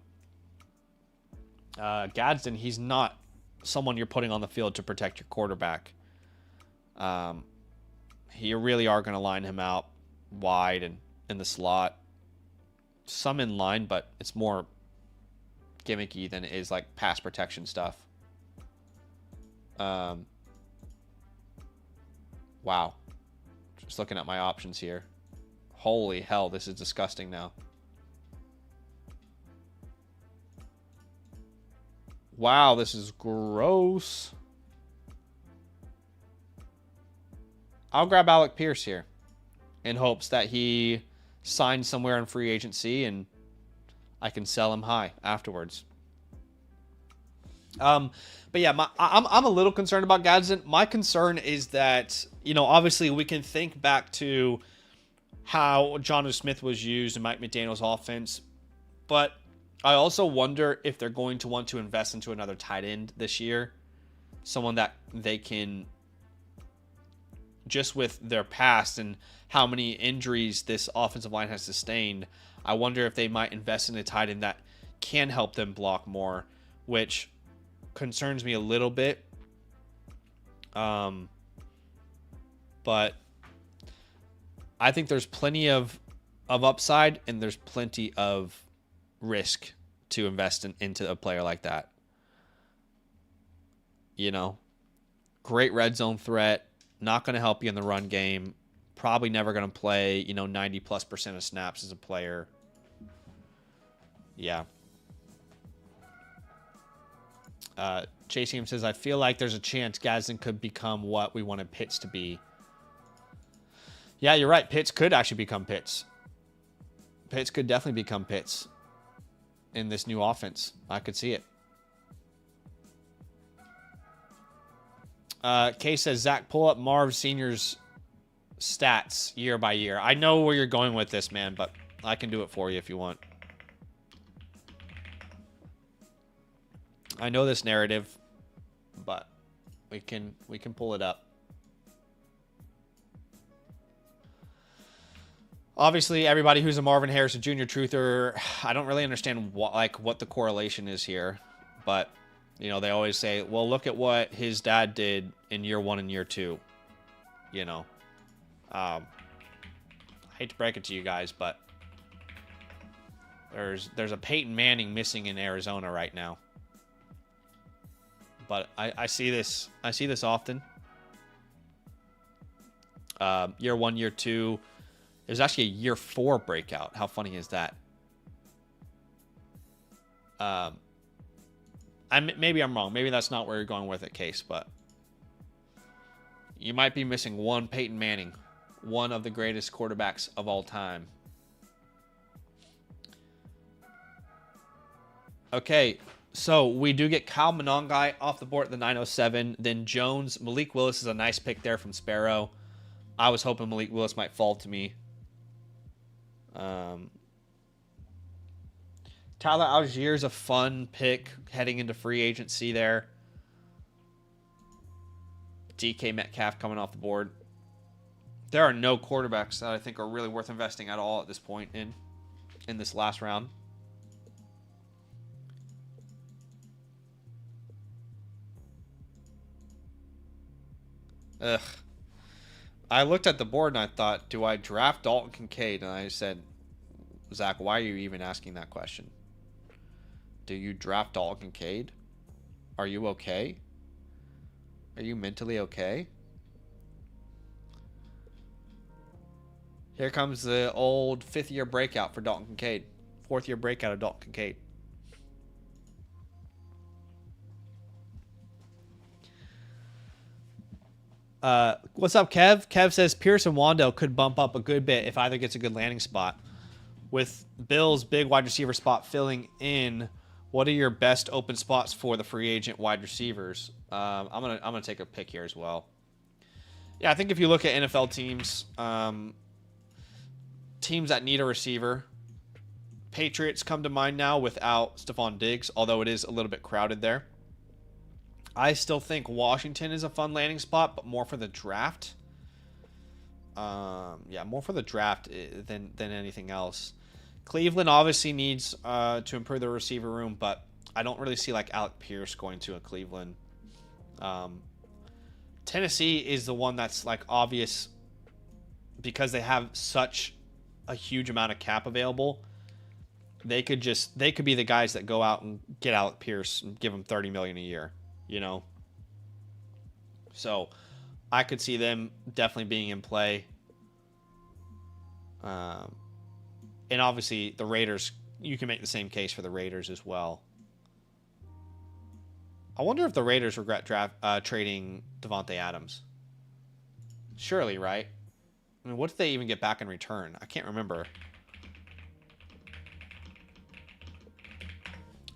Gadsden, he's not someone you're putting on the field to protect your quarterback. You really are going to line him out wide and in the slot. Some in line, but it's more gimmicky than it is like pass protection stuff. Wow. Just looking at my options here. Holy hell, this is disgusting now. Wow, this is gross. I'll grab Alec Pierce here in hopes that he signs somewhere in free agency and I can sell him high afterwards. But yeah, I'm a little concerned about Gadsden. My concern is that, obviously we can think back to how Jonnu Smith was used in Mike McDaniel's offense, but I also wonder if they're going to want to invest into another tight end this year. Someone that they can, just with their past and how many injuries this offensive line has sustained, I wonder if they might invest in a tight end that can help them block more, which concerns me a little bit. But I think there's plenty of upside and there's plenty of risk to invest into a player like that. Great red zone threat, not going to help you in the run game, probably never going to play, 90+% of snaps as a player. Yeah. Chasing him says, I feel like there's a chance Gadsden could become what we wanted Pitts to be. Yeah, you're right. Pitts could actually become Pitts. Pitts could definitely become Pitts in this new offense. I could see it. Kay says, Zach, pull up Marv Sr.'s stats year by year. I know where you're going with this, man, but I can do it for you if you want. I know this narrative, but we can pull it up. Obviously, everybody who's a Marvin Harrison Jr. truther, I don't really understand what the correlation is here, but they always say, well, look at what his dad did in year 1 and year 2. I hate to break it to you guys, but there's a Peyton Manning missing in Arizona right now. But I see this often. Year 1, year 2. There's actually a year 4 breakout. How funny is that? Um, maybe I'm wrong. Maybe that's not where you're going with it, Case, but you might be missing one Peyton Manning, one of the greatest quarterbacks of all time. Okay, so we do get Kyle Monangai off the board at the 907. Then Jones, Malik Willis is a nice pick there from Sparrow. I was hoping Malik Willis might fall to me. Tyler Algier is a fun pick heading into free agency there. DK Metcalf coming off the board. There are no quarterbacks that I think are really worth investing at all at this point in this last round. Ugh. I looked at the board and I thought, do I draft Dalton Kincaid? And I said, Zach, why are you even asking that question? Do you draft Dalton Kincaid? Are you okay? Are you mentally okay? Here comes the old fifth-year breakout for Dalton Kincaid. Fourth-year breakout of Dalton Kincaid. What's up, Kev? Kev says Pierce and Wando could bump up a good bit if either gets a good landing spot. With Bill's big wide receiver spot filling in, what are your best open spots for the free agent wide receivers? I'm gonna take a pick here as well. Yeah, I think if you look at NFL teams, teams that need a receiver, Patriots come to mind now without Stephon Diggs, although it is a little bit crowded there. I still think Washington is a fun landing spot, but more for the draft. Yeah, more for the draft than anything else. Cleveland obviously needs to improve the receiver room, but I don't really see like Alec Pierce going to a Cleveland. Tennessee is the one that's like obvious because they have such a huge amount of cap available. They could be the guys that go out and get Alec Pierce and give him $30 million a year, you know. So I could see them definitely being in play. And obviously the Raiders, you can make the same case for the Raiders as well. I wonder if the Raiders regret trading Devontae Adams. Surely, right? I mean, what did they even get back in return? I can't remember.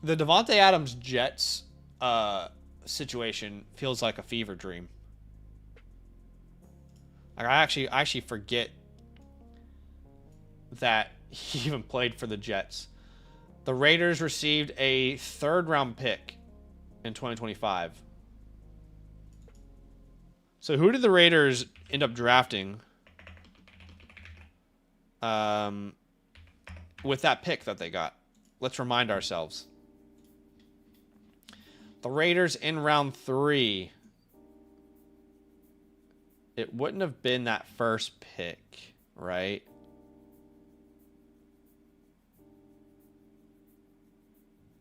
The Devontae Adams Jets situation feels like a fever dream. Like I actually forget that he even played for the Jets. The Raiders received a third-round pick in 2025. So who did the Raiders end up drafting with that pick that they got? Let's remind ourselves. The Raiders in round 3. It wouldn't have been that first pick, right?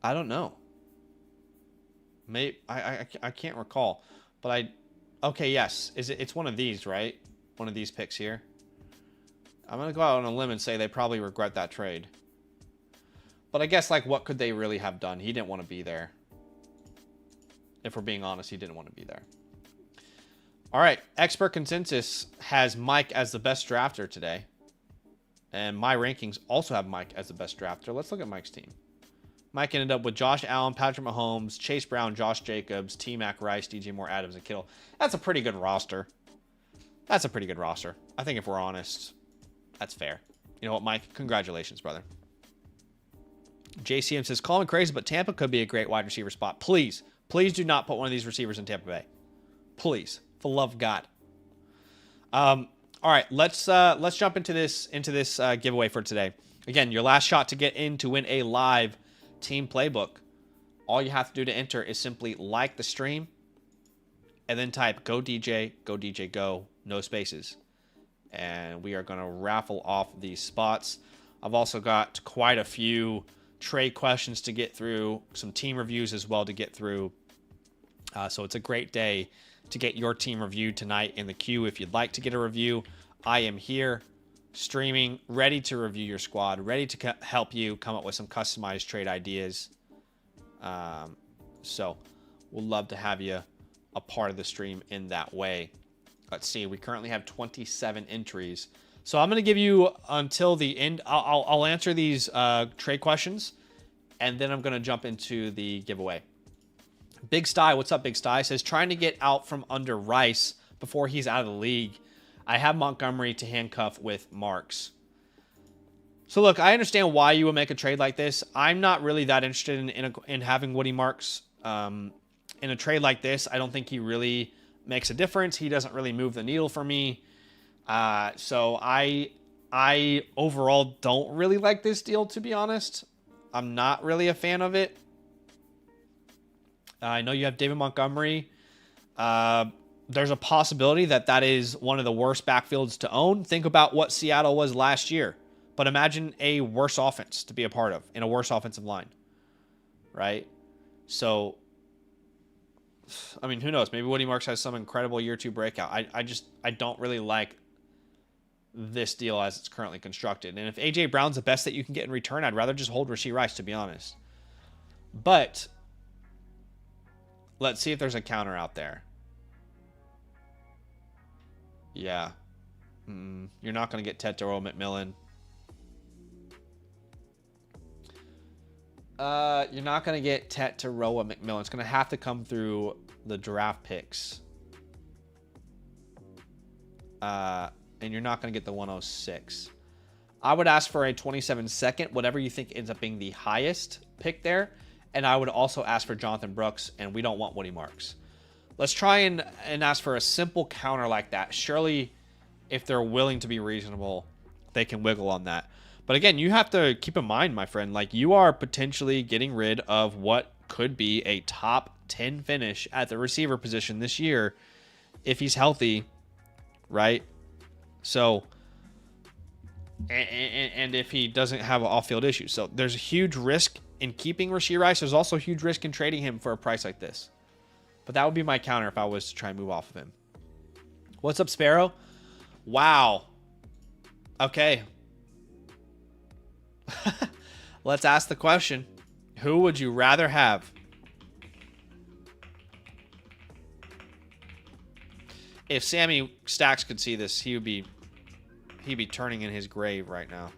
I don't know. Maybe I can't recall, but okay, yes. It's one of these, right? One of these picks here. I'm going to go out on a limb and say they probably regret that trade. But I guess like what could they really have done? He didn't want to be there. If we're being honest, he didn't want to be there. All right, expert consensus has Mike as the best drafter today. And my rankings also have Mike as the best drafter. Let's look at Mike's team. Mike ended up with Josh Allen, Patrick Mahomes, Chase Brown, Josh Jacobs, T-Mac, Rice, DJ Moore, Adams, and Kittle. That's a pretty good roster. I think if we're honest, that's fair. You know what, Mike? Congratulations, brother. JCM says, call me crazy, but Tampa could be a great wide receiver spot. Please do not put one of these receivers in Tampa Bay. Please, for the love of God. All right, let's jump into this giveaway for today. Again, your last shot to get in to win a live team playbook. All you have to do to enter is simply like the stream and then type go DJ, go, no spaces. And we are going to raffle off these spots. I've also got quite a few trade questions to get through, some team reviews as well to get through. So it's a great day to get your team reviewed tonight in the queue. If you'd like to get a review, I am here streaming, ready to review your squad, ready to help you come up with some customized trade ideas. So we'll love to have you a part of the stream in that way. Let's see. We currently have 27 entries. So I'm going to give you until the end. I'll answer these trade questions, and then I'm going to jump into the giveaway. Big Sty, what's up, Big Sty? Says, trying to get out from under Rice before he's out of the league. I have Montgomery to handcuff with Marks. So look, I understand why you would make a trade like this. I'm not really that interested in having Woody Marks. In a trade like this, I don't think he really makes a difference. He doesn't really move the needle for me. So I overall don't really like this deal, to be honest. I'm not really a fan of it. I know you have David Montgomery. There's a possibility that is one of the worst backfields to own. Think about what Seattle was last year. But imagine a worse offense to be a part of in a worse offensive line, right? So, I mean, who knows? Maybe Woody Marks has some incredible year 2 breakout. I don't really like this deal as it's currently constructed. And if A.J. Brown's the best that you can get in return, I'd rather just hold Rashee Rice, to be honest. But let's see if there's a counter out there. Yeah. You're not going to get Tetero McMillan. You're not going to get Tetero McMillan. It's going to have to come through the draft picks. And you're not going to get the 106. I would ask for a 27 second, whatever you think ends up being the highest pick there. And I would also ask for Jonathan Brooks, and we don't want Woody Marks. Let's try and ask for a simple counter like that. Surely, if they're willing to be reasonable, they can wiggle on that. But again, you have to keep in mind, my friend, like you are potentially getting rid of what could be a top 10 finish at the receiver position this year if he's healthy, right? So, and if he doesn't have off-field issues. So there's a huge risk in keeping Rashee Rice. There's also a huge risk in trading him for a price like this. But that would be my counter if I was to try and move off of him. What's up, Sparrow? Wow. Okay. Let's ask the question. Who would you rather have? If Sammy Stacks could see this, he'd be turning in his grave right now.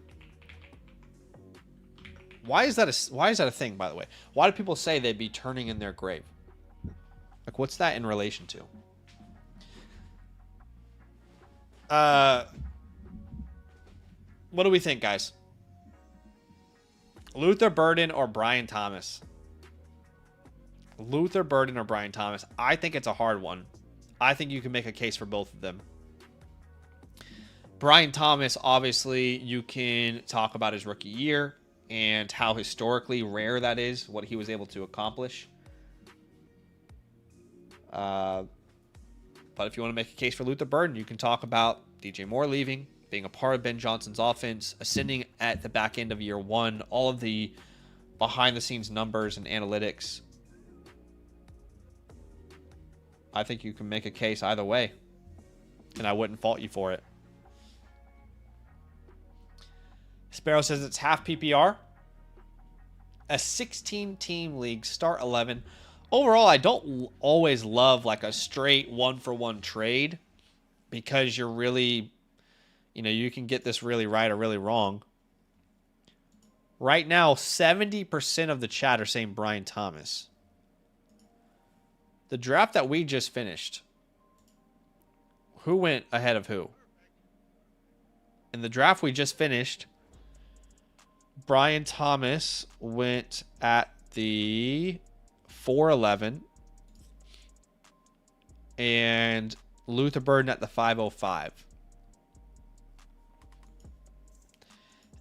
Why is that a thing, by the way? Why do people say they'd be turning in their grave? Like, what's that in relation to? What do we think, guys? Luther Burden or Brian Thomas? Luther Burden or Brian Thomas? I think it's a hard one. I think you can make a case for both of them. Brian Thomas, obviously, you can talk about his rookie year and how historically rare that is, what he was able to accomplish. But if you want to make a case for Luther Burden, you can talk about DJ Moore leaving, being a part of Ben Johnson's offense, ascending at the back end of year 1, all of the behind-the-scenes numbers and analytics. I think you can make a case either way, and I wouldn't fault you for it. Sparrow says it's half PPR. A 16-team league, start 11. Overall, I don't always love like a straight one-for-one trade because you're really, you can get this really right or really wrong. Right now, 70% of the chat are saying Brian Thomas. The draft that we just finished, who went ahead of who? In the draft we just finished, Brian Thomas went at the 411 and Luther Burden at the 505.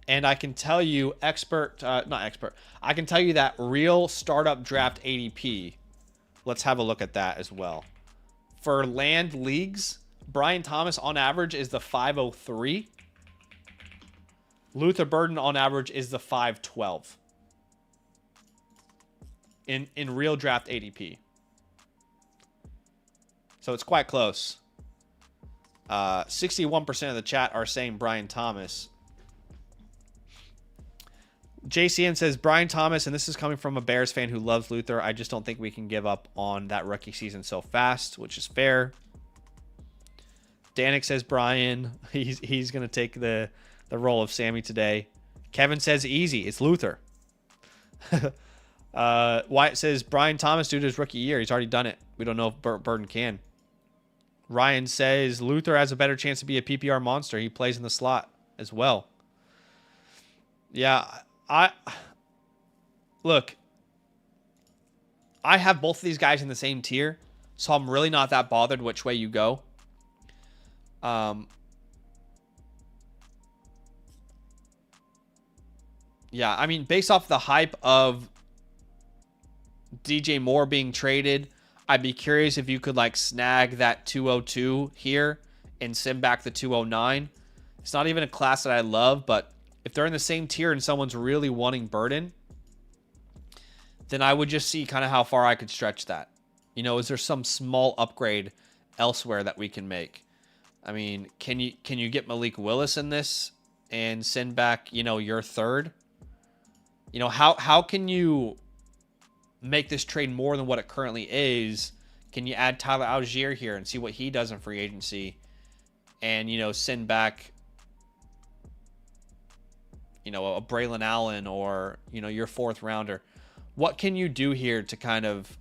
And I can tell you I can tell you that real startup draft ADP. Let's have a look at that as well. For land leagues, Brian Thomas on average is the 503. Luther Burden on average is the 512 in real draft ADP. So it's quite close. 61% of the chat are saying Brian Thomas. JCN says, Brian Thomas, and this is coming from a Bears fan who loves Luther. I just don't think we can give up on that rookie season so fast, which is fair. Danik says, Brian, he's going to take the role of Sammy today. Kevin says, easy. It's Luther. Wyatt says, Brian Thomas due to his rookie year. He's already done it. We don't know if Burton can. Ryan says, Luther has a better chance to be a PPR monster. He plays in the slot as well. Yeah, look, I have both of these guys in the same tier, so I'm really not that bothered which way you go. Yeah, I mean, based off the hype of DJ Moore being traded, I'd be curious if you could like snag that 202 here and send back the 209. It's not even a class that I love, but if they're in the same tier and someone's really wanting Burden, then I would just see kind of how far I could stretch that. You know, is there some small upgrade elsewhere that we can make? I mean, can you get Malik Willis in this and send back, you know, your third? You know, how can you make this trade more than what it currently is? Can you add Tyler Algier here and see what he does in free agency and, you know, send back, you know, a Braylon Allen or, you know, your fourth rounder? What can you do here to kind of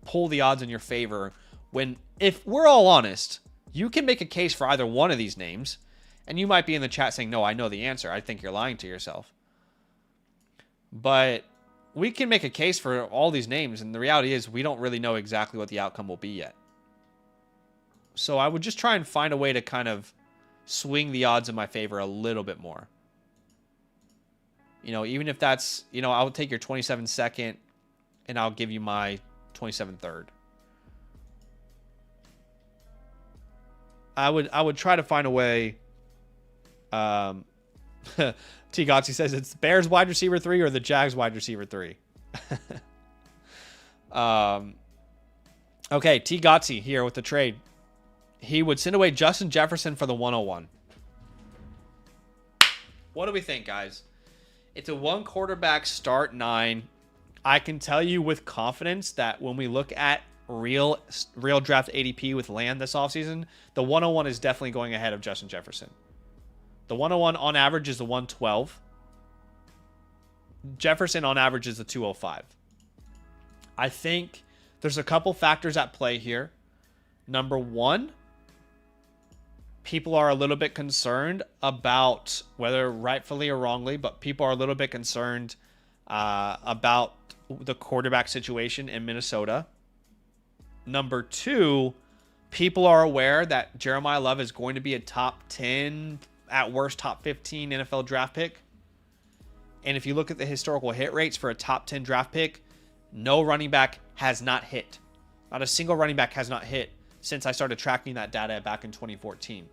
pull the odds in your favor when, if we're all honest, you can make a case for either one of these names, and you might be in the chat saying, no, I know the answer. I think you're lying to yourself. But we can make a case for all these names, and the reality is we don't really know exactly what the outcome will be yet. So I would just try and find a way to kind of swing the odds in my favor a little bit more. You know, even if that's, you know, I'll take your 27 second and I'll give you my 27 third. I would try to find a way. T. Gotzi says it's Bears wide receiver 3 or the Jags wide receiver 3. Okay, T. Gotzi here with the trade. He would send away Justin Jefferson for the 101. What do we think, guys? It's a one quarterback start 9. I can tell you with confidence that when we look at real draft ADP with land this offseason, the 101 is definitely going ahead of Justin Jefferson. The 101 on average is the 112. Jefferson on average is the 205. I think there's a couple factors at play here. Number one, people are a little bit concerned about, whether rightfully or wrongly, but people are a little bit concerned about the quarterback situation in Minnesota. Number two, people are aware that Jeremiah Love is going to be a top 10, at worst top 15 NFL draft pick. And if you look at the historical hit rates for a top 10 draft pick, no running back has not hit. Not a single running back has not hit since I started tracking that data back in 2014.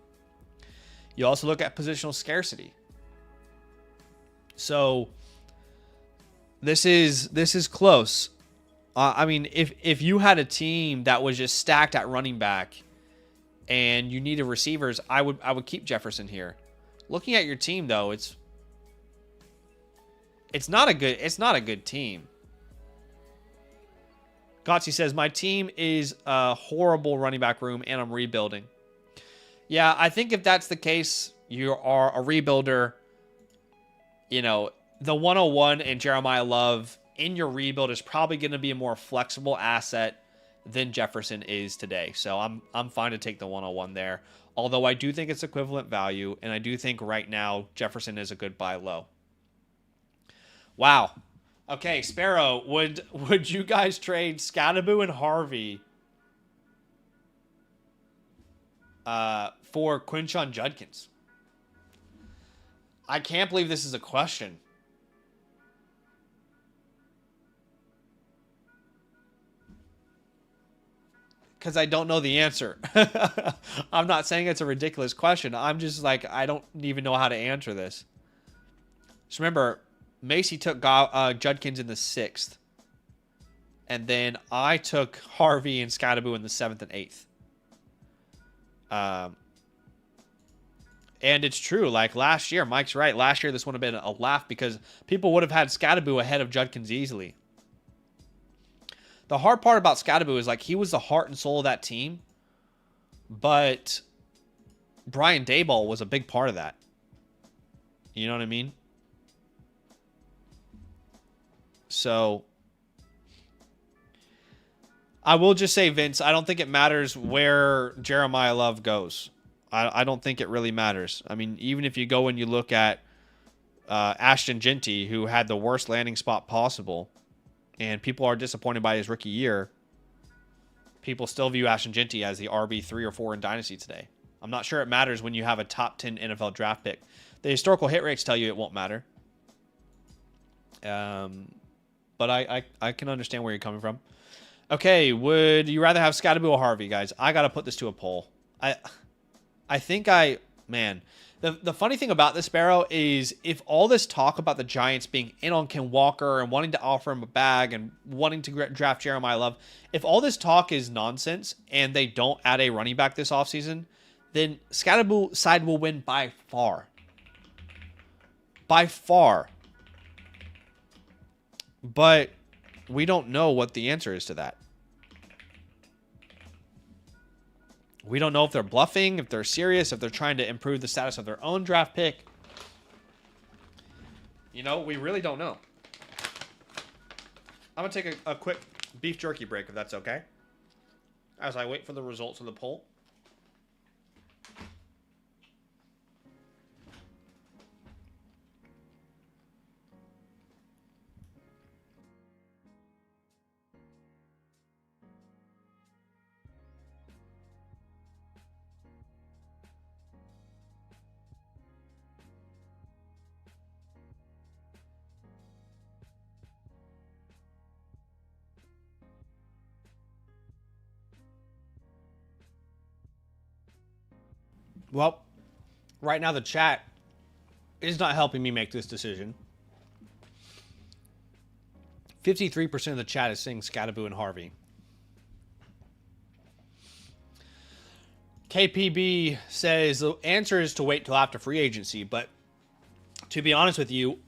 You also look at positional scarcity. So this is close. I mean, if you had a team that was just stacked at running back and you needed receivers, I would keep Jefferson here. Looking at your team though, it's not a good team. Gotzi says, my team is a horrible running back room and I'm rebuilding. Yeah, I think if that's the case, you are a rebuilder. You know, the 101 and Jeremiah Love in your rebuild is probably going to be a more flexible asset than Jefferson is today. So I'm fine to take the 101 there. Although I do think it's equivalent value, and I do think right now Jefferson is a good buy low. Wow. Okay, Sparrow, would you guys trade Scatterboo and Harvey for Quinshon Judkins? I can't believe this is a question. Because I don't know the answer. I'm not saying it's a ridiculous question. I'm just like, I don't even know how to answer this. Just remember, Macy took Judkins in the 6th. And then I took Harvey and Scatterboo in the 7th and 8th. And it's true. Like last year, Mike's right. Last year, this would have been a laugh because people would have had Scadaboo ahead of Judkins easily. The hard part about Scadaboo is like he was the heart and soul of that team, but Brian Daboll was a big part of that. You know what I mean? So I will just say, Vince, I don't think it matters where Jeremiah Love goes. I don't think it really matters. I mean, even if you go and you look at Ashton Genty, who had the worst landing spot possible, and people are disappointed by his rookie year, people still view Ashton Genty as the RB3 or 4 in Dynasty today. I'm not sure it matters when you have a top 10 NFL draft pick. The historical hit rates tell you it won't matter. But I can understand where you're coming from. Okay, would you rather have Scadaboo or Harvey, guys? I got to put this to a poll. I think man, the funny thing about this, Sparrow, is if all this talk about the Giants being in on Ken Walker and wanting to offer him a bag and wanting to draft Jeremiah Love, if all this talk is nonsense and they don't add a running back this offseason, then Scadaboo side will win by far. By far. But we don't know what the answer is to that. We don't know if they're bluffing, if they're serious, if they're trying to improve the status of their own draft pick. You know, we really don't know. I'm going to take a quick beef jerky break, if that's okay, as I wait for the results of the poll. Well, right now the chat is not helping me make this decision. 53% of the chat is saying Scadaboo and Harvey. KPB says the answer is to wait till after free agency, but to be honest with you,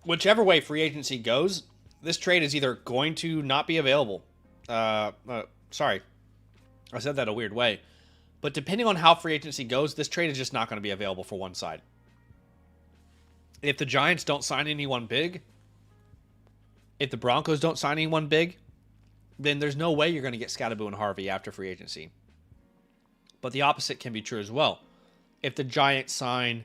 whichever way free agency goes, this trade is either going to not be available. Sorry, I said that a weird way. But depending on how free agency goes, this trade is just not going to be available for one side. If the Giants don't sign anyone big, if the Broncos don't sign anyone big, then there's no way you're going to get Scadaboo and Harvey after free agency. But the opposite can be true as well. If the Giants sign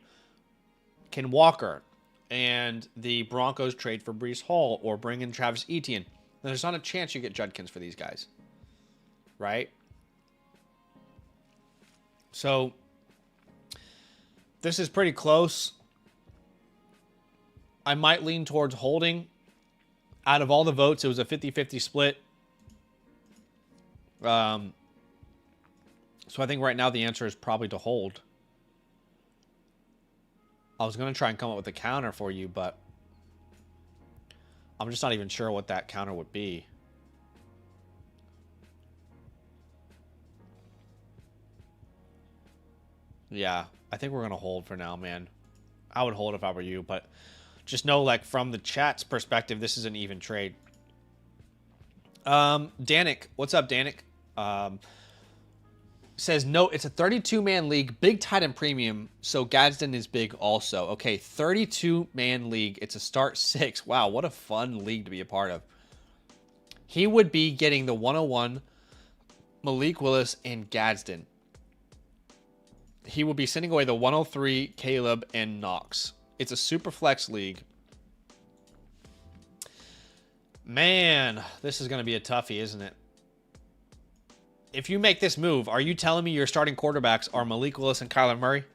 Ken Walker and the Broncos trade for Breece Hall or bring in Travis Etienne, then there's not a chance you get Judkins for these guys. Right? So, this is pretty close. I might lean towards holding. Out of all the votes, it was a 50-50 split. So I think right now the answer is probably to hold. I was going to try and come up with a counter for you, but I'm just not even sure what that counter would be. Yeah, I think we're going to hold for now, man. I would hold if I were you, but just know, like, from the chat's perspective, this is an even trade. Danik, what's up, Danik? Says, no, it's a 32-man league, big tight end premium, so Gadsden is big also. Okay, 32-man league. It's a start 6. Wow, what a fun league to be a part of. He would be getting the 101, Malik Willis, and Gadsden. He will be sending away the 103, Caleb, and Knox. It's a super flex league. Man, this is going to be a toughie, isn't it? If you make this move, are you telling me your starting quarterbacks are Malik Willis and Kyler Murray?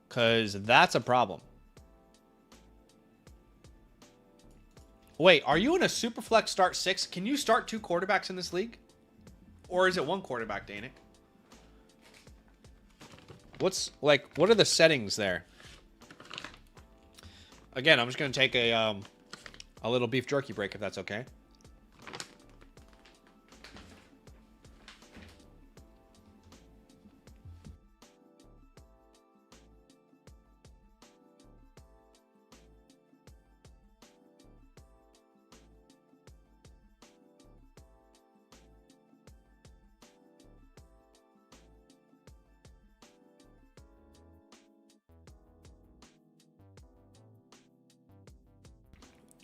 Because that's a problem. Wait, are you in a super flex start 6? Can you start 2 quarterbacks in this league? Or is it 1 quarterback, Danik? What are the settings there? Again, I'm just going to take a little beef jerky break, if that's okay.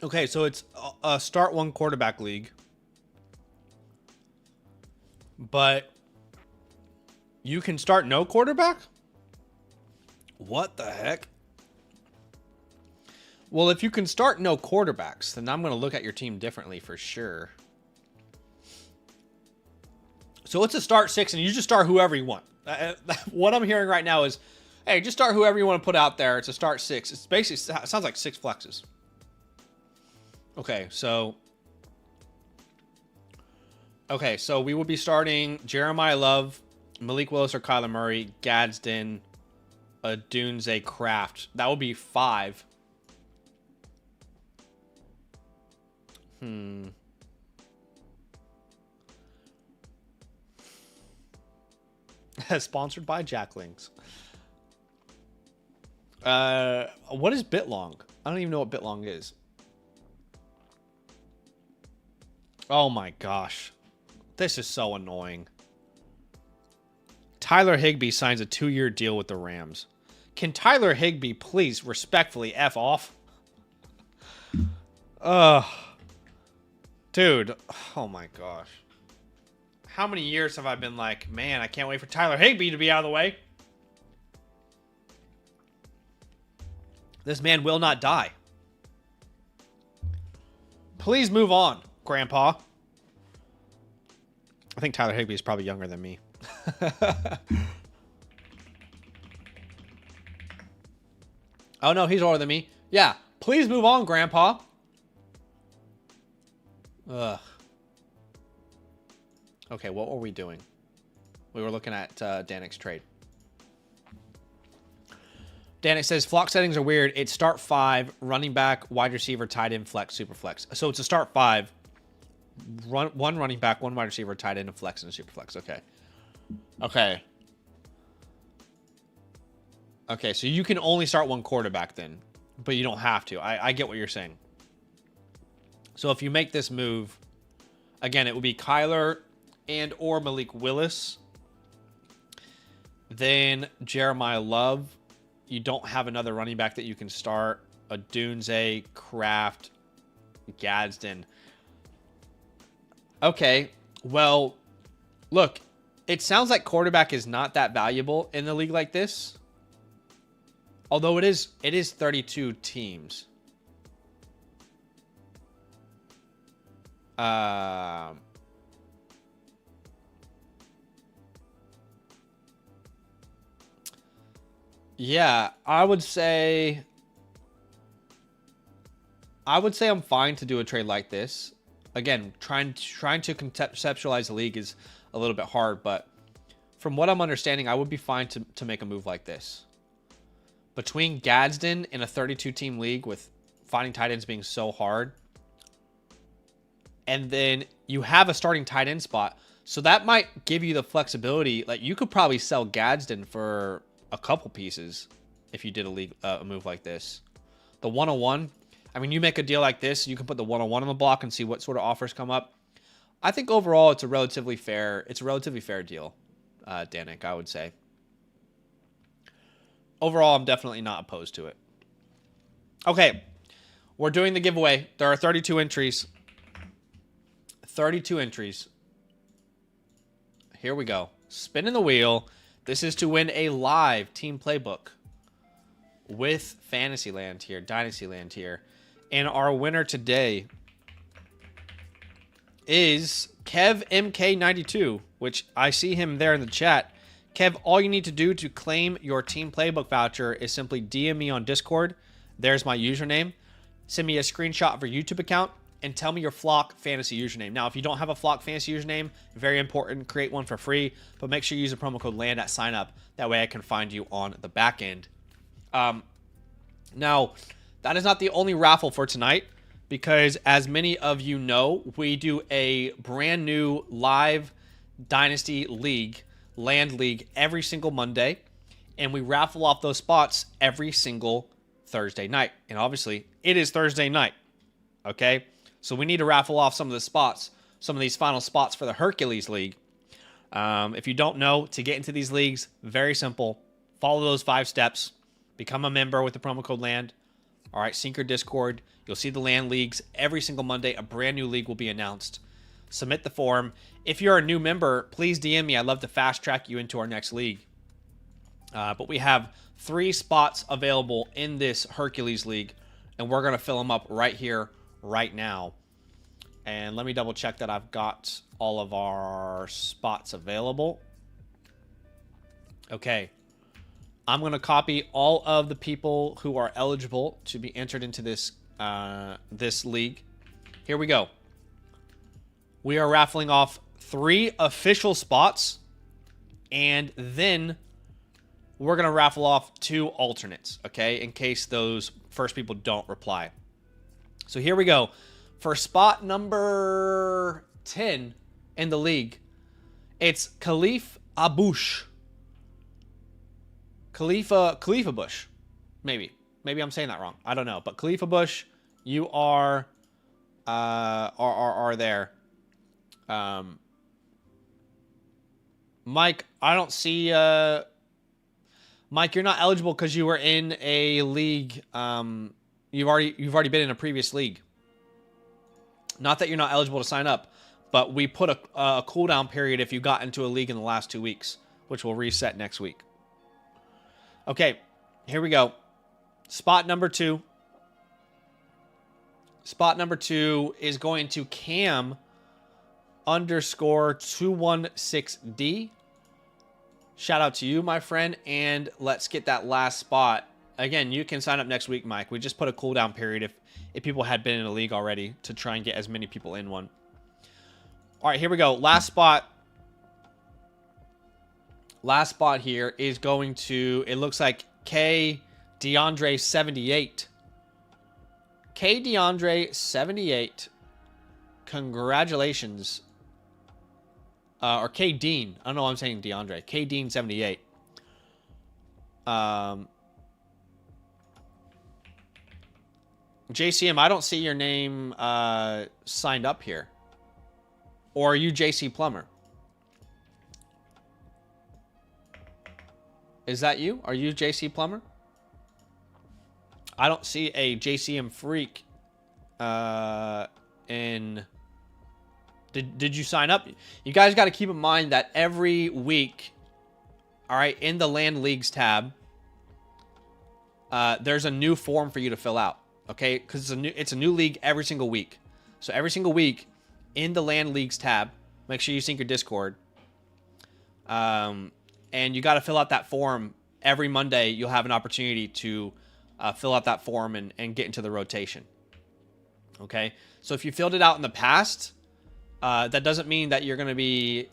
Okay, so it's a start one quarterback league. But you can start no quarterback? What the heck? Well, if you can start no quarterbacks, then I'm going to look at your team differently for sure. So it's a start 6, and you just start whoever you want. What I'm hearing right now is, hey, just start whoever you want to put out there. It's a start 6. It's basically, it sounds like 6 flexes. Okay, so we will be starting Jeremiah Love, Malik Willis or Kyler Murray, Gadsden, Dunze, Kraft. That would be 5. Sponsored by Jacklings. What is BitLong? I don't even know what BitLong is. Oh my gosh. This is so annoying. Tyler Higbee signs a 2-year deal with the Rams. Can Tyler Higbee please respectfully F off? Dude. Oh my gosh. How many years have I been like, man, I can't wait for Tyler Higbee to be out of the way? This man will not die. Please move on, Grandpa. I think Tyler Higbee is probably younger than me. Oh, no, he's older than me. Yeah, please move on, Grandpa. Ugh. Okay, what were we doing? We were looking at Danik's trade. Danik says, flock settings are weird. It's start 5, running back, wide receiver, tight end, flex, super flex. So it's a start 5. One running back, 1 wide receiver, tight end, a flex, and a super flex. Okay. Okay, so you can only start 1 quarterback then, but you don't have to. I get what you're saying. So if you make this move, again, it would be Kyler and or Malik Willis. Then Jeremiah Love. You don't have another running back that you can start. A Dunze, Kraft, Gadsden. Okay, well, look, it sounds like quarterback is not that valuable in the league like this. Although it is 32 teams. Yeah, I would say I'm fine to do a trade like this. Again, trying to conceptualize the league is a little bit hard, but from what I'm understanding, I would be fine to make a move like this. Between Gadsden in a 32-team league with finding tight ends being so hard, and then you have a starting tight end spot, so that might give you the flexibility. Like, you could probably sell Gadsden for a couple pieces if you did a move like this. The 101, I mean, you make a deal like this, you can put the 101 on the block and see what sort of offers come up. I think overall it's a relatively fair deal, Danik, I would say. Overall, I'm definitely not opposed to it. Okay, we're doing the giveaway. There are 32 entries. 32 entries. Here we go. Spinning the wheel. This is to win a live team playbook with Fantasyland here, Dynastyland here. And our winner today is Kev MK92, which I see him there in the chat. Kev, all you need to do to claim your team playbook voucher is simply DM me on Discord. There's my username. Send me a screenshot of your YouTube account and tell me your Flock Fantasy username. Now, if you don't have a Flock Fantasy username, very important, create one for free, but make sure you use the promo code LAND at sign up. That way I can find you on the back end. Now, that is not the only raffle for tonight, because as many of you know, we do a brand new live Dynasty League, Land League, every single Monday, and we raffle off those spots every single Thursday night. And obviously, it is Thursday night, okay? So we need to raffle off some of the spots, some of these final spots for the Hercules League. If you don't know, to get into these leagues, very simple. Follow those 5 steps. Become a member with the promo code LAND. All right, sync your Discord. You'll see the LAN leagues every single Monday. A brand new league will be announced. Submit the form. If you're a new member, please DM me. I'd love to fast track you into our next league. But we have 3 spots available in this Hercules League, and we're going to fill them up right here, right now. And let me double check that I've got all of our spots available. Okay. I'm going to copy all of the people who are eligible to be entered into this this league. Here we go. We are raffling off 3 official spots, and then we're going to raffle off 2 alternates, okay, in case those first people don't reply. So here we go. For spot number 10 in the league, it's Khalif Abush. Khalifa Bush. Maybe I'm saying that wrong. I don't know. But Khalifa Bush, you are there. Mike, I don't see Mike, you're not eligible because you were in a league. You've already been in a previous league. Not that you're not eligible to sign up, but we put a cooldown period if you got into a league in the last 2 weeks, which will reset next week. Okay, here we go. Spot number 2. Spot number 2 is going to Cam _216D. Shout out to you, my friend, and let's get that last spot. Again, you can sign up next week, Mike. We just put a cooldown period if people had been in a league already to try and get as many people in one. All right, here we go. Last spot. Last spot here is going to, it looks like K DeAndre 78. K DeAndre 78. Congratulations. Or K Dean. I don't know why I'm saying DeAndre. K Dean 78. JCM, I don't see your name signed up here. Or are you JC Plumber? Is that you? Are you JC Plumber? I don't see a JCM Freak in... Did you sign up? You guys got to keep in mind that every week, all right, in the LAN Leagues tab, there's a new form for you to fill out, okay? Because it's a new league every single week. So every single week in the LAN Leagues tab, make sure you sync your Discord. And you got to fill out that form every Monday. You'll have an opportunity to fill out that form and get into the rotation. Okay? So if you filled it out in the past, that doesn't mean that you're going to be,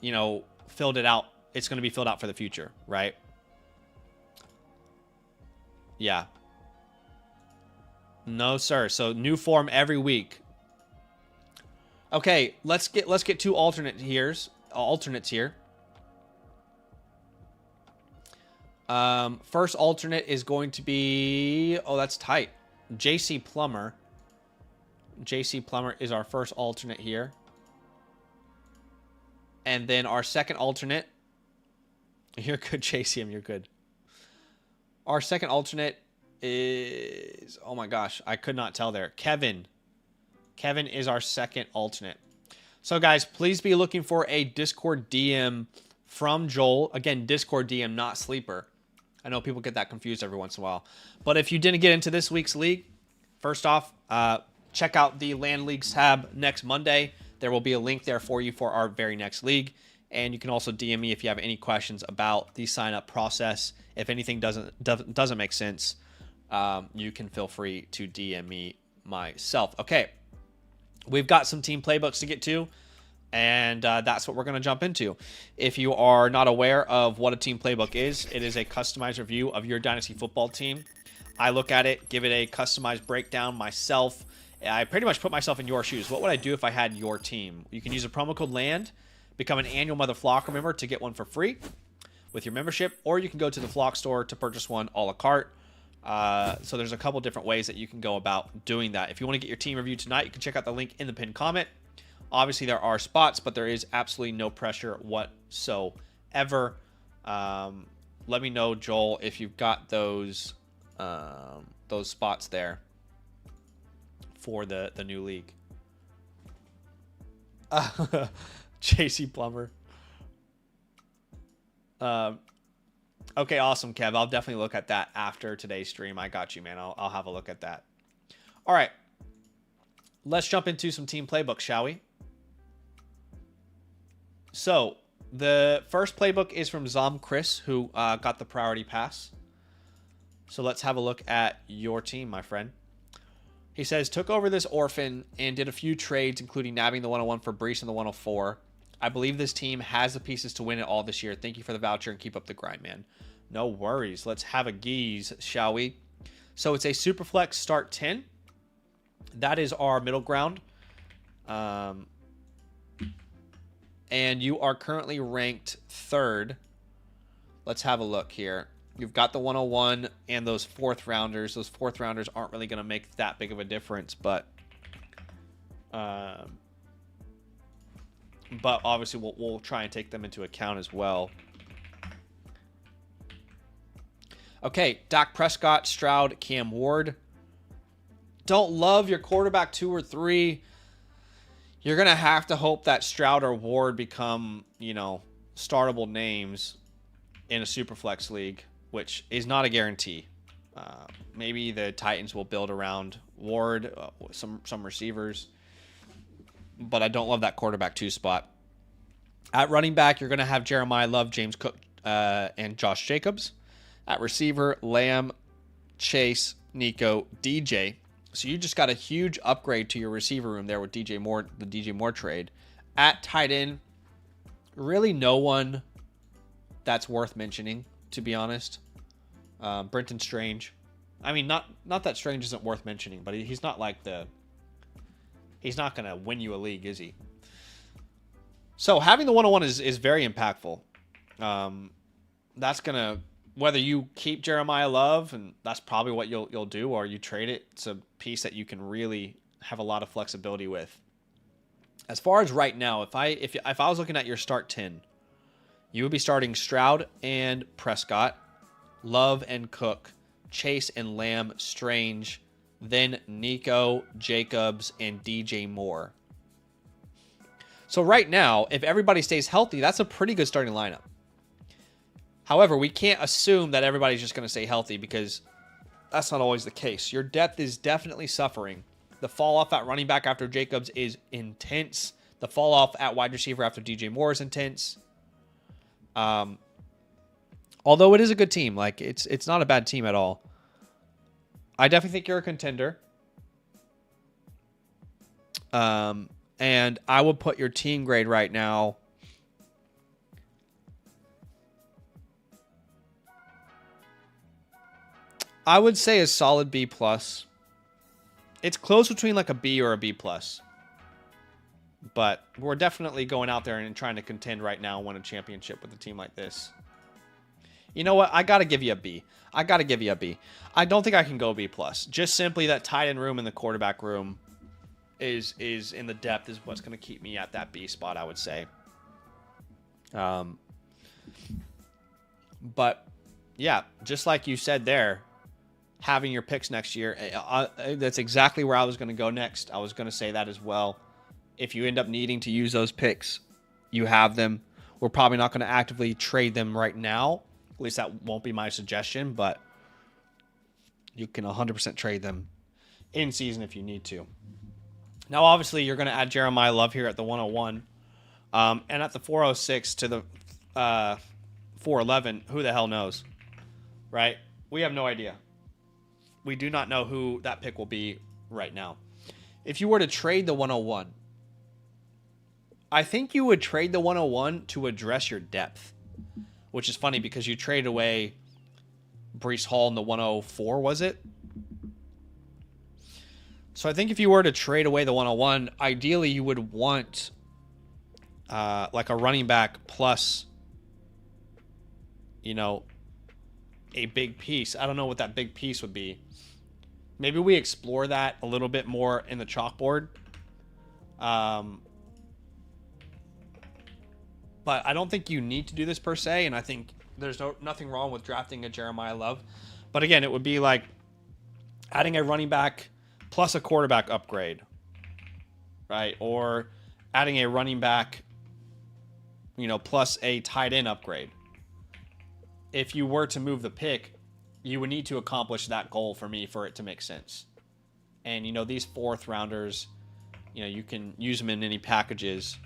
filled it out. It's going to be filled out for the future, right? Yeah. No, sir. So new form every week. Okay, let's get 2 alternates here. First alternate is going to be... Oh, that's tight. JC Plumber. JC Plumber is our first alternate here. And then our second alternate... You're good, JCM. You're good. Our second alternate is... Oh my gosh. I could not tell there. Kevin. Kevin is our second alternate. So, guys, please be looking for a Discord DM from Joel. Again, Discord DM, not Sleeper. I know people get that confused every once in a while. But if you didn't get into this week's league, first off, check out the LAN Leagues tab next Monday. There will be a link there for you for our very next league. And you can also DM me if you have any questions about the sign-up process. If anything doesn't make sense, you can feel free to DM me myself. Okay, we've got some team playbooks to get to. And that's what we're going to jump into. If you are not aware of what a team playbook is, it is a customized review of your Dynasty football team. I look at it, give it a customized breakdown myself. I pretty much put myself in your shoes. What would I do if I had your team? You can use a promo code LAND, become an annual Mother Flocker member to get one for free with your membership, or you can go to the Flock store to purchase one a la carte. So there's a couple different ways that you can go about doing that. If you want to get your team review tonight, you can check out the link in the pinned comment. Obviously, there are spots, but there is absolutely no pressure whatsoever. Let me know, Joel, if you've got those spots there. for the new league. JC Plummer. Okay, awesome, Kev. I'll definitely look at that after today's stream. I got you, man. I'll have a look at that. All right. Let's jump into some team playbooks, shall we? So, the first playbook is from Zom Chris, who got the priority pass. So, let's have a look at your team, my friend. He says, took over this orphan and did a few trades, including nabbing the 101 for Brees and the 104. I believe this team has the pieces to win it all this year. Thank you for the voucher and keep up the grind, man. No worries. Let's have a geese, shall we? So it's a Superflex start 10. That is our middle ground. And you are currently ranked 3rd. Let's have a look here. You've got the 101 and those 4th rounders. Those 4th rounders aren't really going to make that big of a difference, but obviously we'll try and take them into account as well. Okay, Dak Prescott, Stroud, Cam Ward. Don't love your quarterback 2 or 3. You're going to have to hope that Stroud or Ward become, startable names in a Superflex league, which is not a guarantee. Maybe the Titans will build around Ward, some receivers. But I don't love that quarterback 2 spot. At running back, you're going to have Jeremiah Love, James Cook, and Josh Jacobs. At receiver, Lamb, Chase, Nico, DJ. So you just got a huge upgrade to your receiver room there with DJ Moore, the DJ Moore trade. At tight end, really no one that's worth mentioning, to be honest. Brenton Strange. I mean, not that Strange isn't worth mentioning, but he's not like he's not going to win you a league, is he? So having the 101 is very impactful. That's going to, whether you keep Jeremiah Love, and that's probably what you'll do, or you trade it, it's a piece that you can really have a lot of flexibility with. As far as right now, if I was looking at your start 10, you would be starting Stroud and Prescott, Love and Cook, Chase and Lamb, Strange, then Nico, Jacobs, and DJ Moore. So right now, if everybody stays healthy, that's a pretty good starting lineup. However, we can't assume that everybody's just going to stay healthy because that's not always the case. Your depth is definitely suffering. The fall off at running back after Jacobs is intense. The fall off at wide receiver after DJ Moore is intense. Although it is a good team, like it's not a bad team at all. I definitely think you're a contender. And I will put your team grade right now. I would say a solid B+. It's close between like a B or a B+. But we're definitely going out there and trying to contend right now and win a championship with a team like this. You know what? I got to give you a B. I don't think I can go B+. Just simply that tight end room and the quarterback room is in the depth is what's going to keep me at that B spot, I would say. But yeah, just like you said there, having your picks next year, that's exactly where I was going to go next. I was going to say that as well. If you end up needing to use those picks, you have them. We're probably not going to actively trade them right now. At least that won't be my suggestion, but you can 100% trade them in season if you need to. Now, obviously, you're going to add Jeremiah Love here at the 101. And at the 406 to the 411, who the hell knows, right? We have no idea. We do not know who that pick will be right now. If you were to trade the 101, I think you would trade the 101 to address your depth, which is funny because you traded away Brees Hall in the 104, was it? So I think if you were to trade away the 101, ideally you would want like a running back plus, a big piece. I don't know what that big piece would be. Maybe we explore that a little bit more in the chalkboard. But I don't think you need to do this per se, and I think there's nothing wrong with drafting a Jeremiah Love. But again, it would be like adding a running back plus a quarterback upgrade, right? Or adding a running back, plus a tight end upgrade. If you were to move the pick, you would need to accomplish that goal for me for it to make sense. And, these fourth rounders, you can use them in any packages.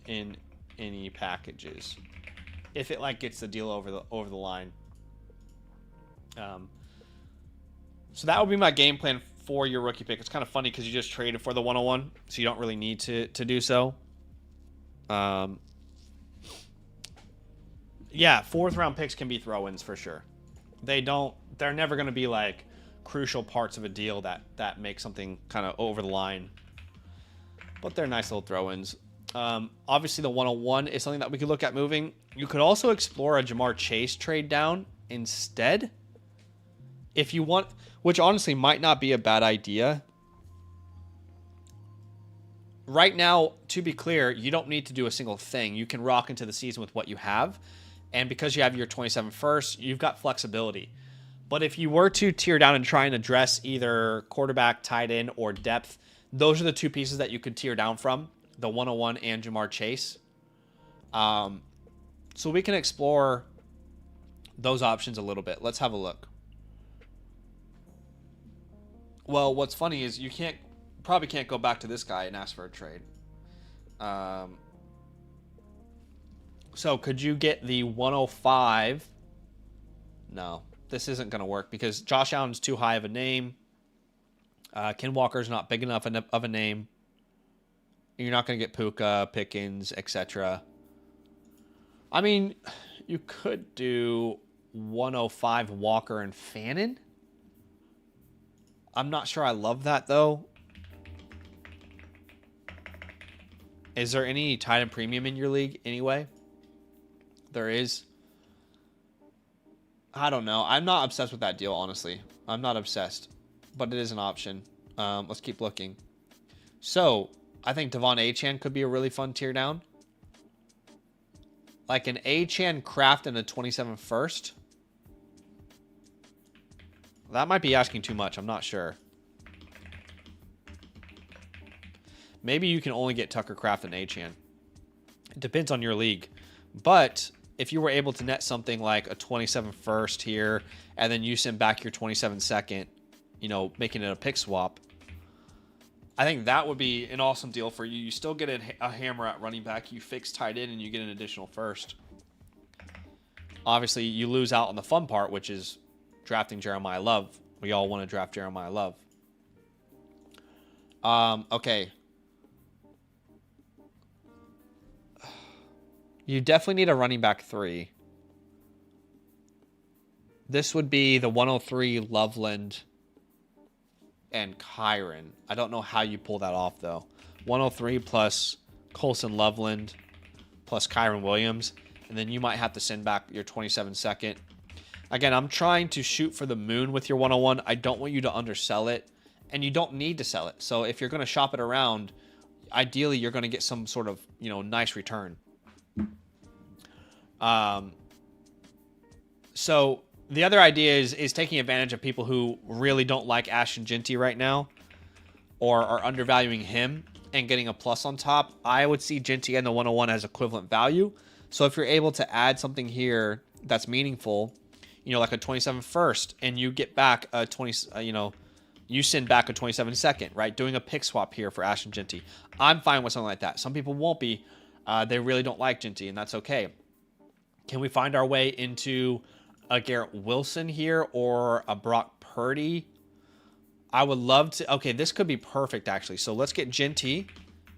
In any packages. If it gets the deal over the line. So that would be my game plan for your rookie pick. It's kind of funny because you just traded for the 101, so you don't really need to do so. Yeah, fourth round picks can be throw-ins for sure. They're never going to be crucial parts of a deal that make something kind of over the line. But they're nice little throw-ins. Obviously, the 101 is something that we could look at moving. You could also explore a Jamar Chase trade down instead. If you want, which honestly might not be a bad idea. Right now, to be clear, you don't need to do a single thing. You can rock into the season with what you have. And because you have your 27 first, you've got flexibility. But if you were to tier down and try and address either quarterback, tight end, or depth, those are the two pieces that you could tier down from, the 101 and Jamar Chase. So we can explore those options a little bit. Let's have a look. Well, what's funny is you probably can't go back to this guy and ask for a trade. So could you get the 105? No, this isn't going to work because Josh Allen's too high of a name. Ken Walker's not big enough of a name. You're not going to get Puka, Pickens, etc. I mean, you could do 105 Walker and Fannin. I'm not sure I love that, though. Is there any tight end premium in your league anyway? There is. I don't know. I'm not obsessed with that deal, honestly. I'm not obsessed. But it is an option. Let's keep looking. So, I think Devon Achane could be a really fun tier down. Like an Achane Kraft and a 27 first. That might be asking too much. I'm not sure. Maybe you can only get Tucker Kraft and Achane. It depends on your league. But if you were able to net something like a 27 first here, and then you send back your 27 second, making it a pick swap, I think that would be an awesome deal for you. You still get a hammer at running back. You fix tight end, and you get an additional first. Obviously, you lose out on the fun part, which is drafting Jeremiah Love. We all want to draft Jeremiah Love. Okay. You definitely need a running back 3. This would be the 103 Loveland and Kyron. I don't know how you pull that off, though. 103 plus Colson Loveland plus Kyron Williams. And then you might have to send back your 27 second. Again, I'm trying to shoot for the moon with your 101. I don't want you to undersell it. And you don't need to sell it. So if you're going to shop it around, ideally you're going to get some sort of, nice return. So the other idea is taking advantage of people who really don't like Ashton Jeanty right now or are undervaluing him and getting a plus on top. I would see Jeanty and the 101 as equivalent value. So if you're able to add something here that's meaningful, like a 27 first, and you get back a 20, you send back a 27 second, right? Doing a pick swap here for Ashton Jeanty. I'm fine with something like that. Some people won't be. They really don't like Jeanty, and that's okay. Can we find our way into a Garrett Wilson here or a Brock Purdy? I would love to. Okay, this could be perfect, actually. So let's get Jeanty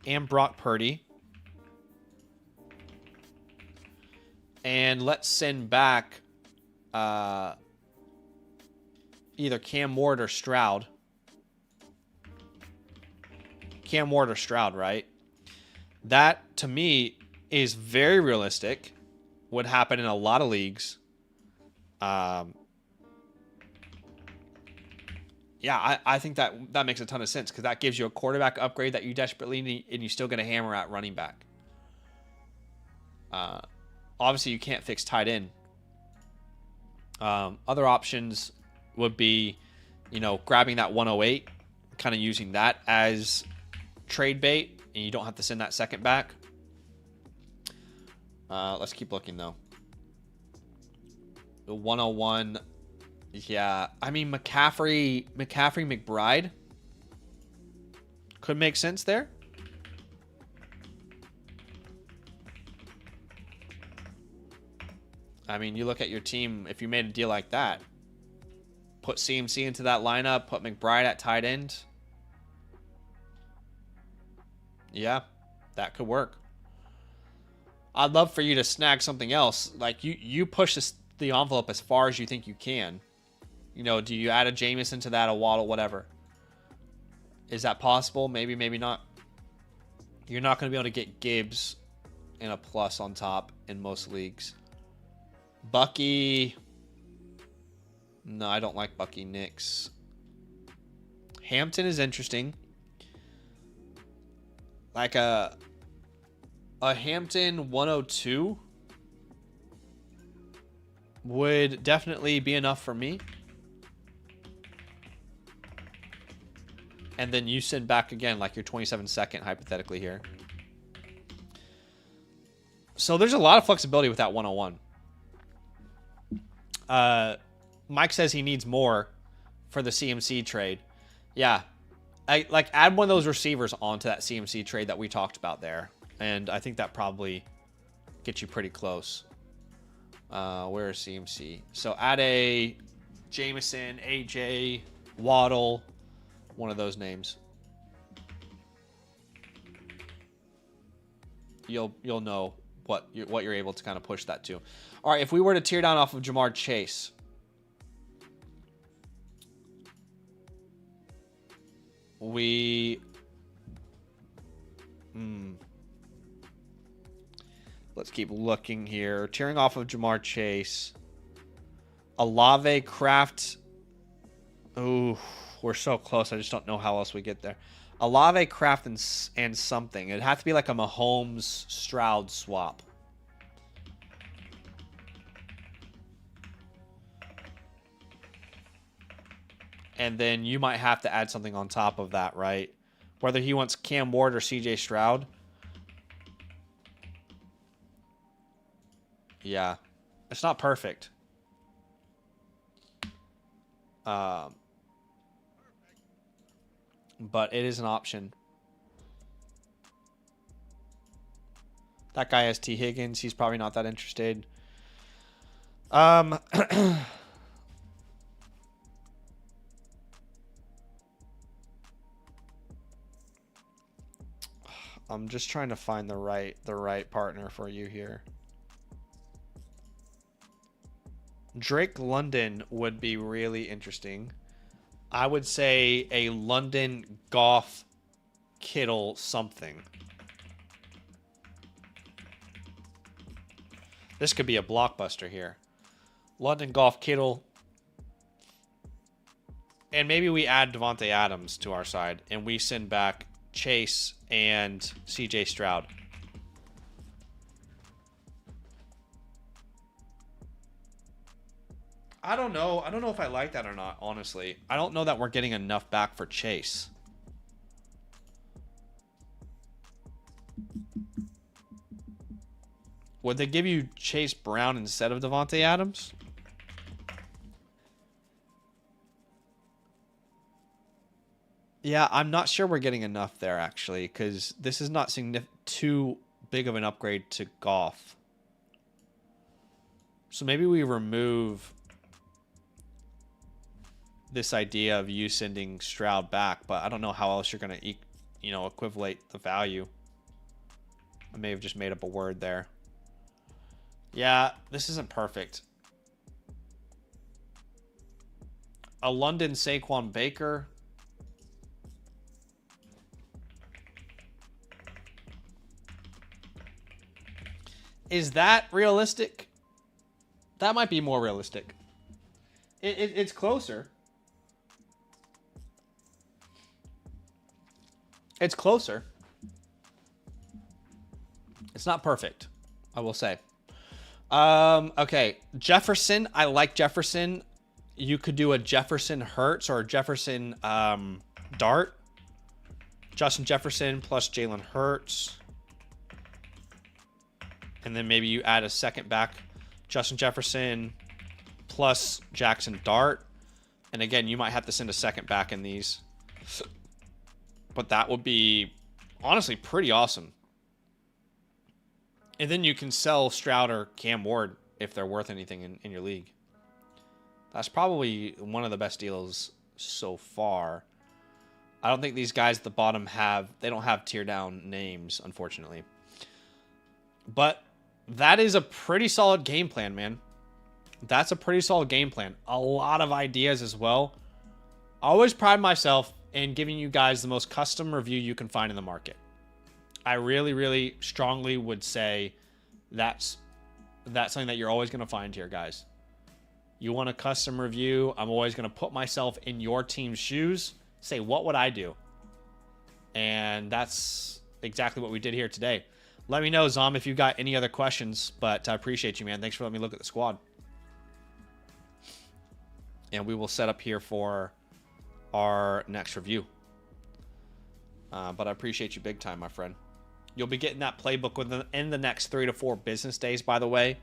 and Brock Purdy. And let's send back either Cam Ward or Stroud. Cam Ward or Stroud, right? That, to me, is very realistic. Would happen in a lot of leagues. Yeah, I think that makes a ton of sense because that gives you a quarterback upgrade that you desperately need, and you still get a hammer at running back. Obviously, you can't fix tight end. Other options, would be, grabbing that 108, kind of using that as trade bait, and you don't have to send that second back. Let's keep looking, though. The 101, yeah. I mean, McCaffrey, McBride could make sense there. I mean, you look at your team, if you made a deal like that, put CMC into that lineup, put McBride at tight end. Yeah, that could work. I'd love for you to snag something else. Like, you push the envelope as far as you think you can. Do you add a Jameson to that, a Waddle, whatever? Is that possible? Maybe, maybe not. You're not going to be able to get Gibbs and a plus on top in most leagues. Bucky. No, I don't like Bucky Nix. Hampton is interesting. Like a Hampton 102 would definitely be enough for me. And then you send back again, like your 27 second, hypothetically here. So there's a lot of flexibility with that 101. Mike says he needs more for the CMC trade. Yeah. Add one of those receivers onto that CMC trade that we talked about there. And I think that probably gets you pretty close. Where is CMC? So add a Jameson, AJ, Waddle, one of those names. You'll know what you're able to kind of push that to. All right, if we were to tear down off of Jamar Chase, let's keep looking here. Tearing off of Jamar Chase, Olave, Kraft. Ooh, we're so close. I just don't know how else we get there. Olave, Kraft, and something. It'd have to be like a Mahomes Stroud swap. And then you might have to add something on top of that, right? Whether he wants Cam Ward or CJ Stroud. Yeah. It's not perfect. But it is an option. That guy has T. Higgins. He's probably not that interested. I'm just trying to find the right partner for you here. Drake London would be really interesting. I would say a London Goff Kittle something. This could be a blockbuster here. London Goff Kittle. And maybe we add Devontae Adams to our side and we send back Chase and CJ Stroud. I don't know. I don't know if I like that or not, honestly. I don't know that we're getting enough back for Chase. Would they give you Chase Brown instead of Devontae Adams? Yeah, I'm not sure we're getting enough there, actually, because this is not too big of an upgrade to Goff. So maybe we remove this idea of you sending Stroud back, but I don't know how else you're going to, equivalate the value. I may have just made up a word there. Yeah, this isn't perfect. A London Saquon Baker. Is that realistic? That might be more realistic. It's closer. It's closer. It's not perfect, I will say. Okay, Jefferson. I like Jefferson. You could do a Jefferson Hurts or a Jefferson Dart. Justin Jefferson plus Jalen Hurts. And then maybe you add a second back, Justin Jefferson plus Jackson Dart. And again, you might have to send a second back in these. But that would be honestly pretty awesome. And then you can sell Stroud or Cam Ward if they're worth anything in your league. That's probably one of the best deals so far. I don't think these guys at the bottom they don't have tier down names, unfortunately. But that is a pretty solid game plan, man. That's a pretty solid game plan. A lot of ideas as well. I always pride myself in giving you guys the most custom review you can find in the market. I really, really strongly would say that's something that you're always going to find here, guys. You want a custom review? I'm always going to put myself in your team's shoes. Say, what would I do? And that's exactly what we did here today. Let me know, Zom, if you've got any other questions, but I appreciate you, man. Thanks for letting me look at the squad. And we will set up here for our next review. But I appreciate you big time, my friend. You'll be getting that playbook in the next 3 to 4 business days, by the way.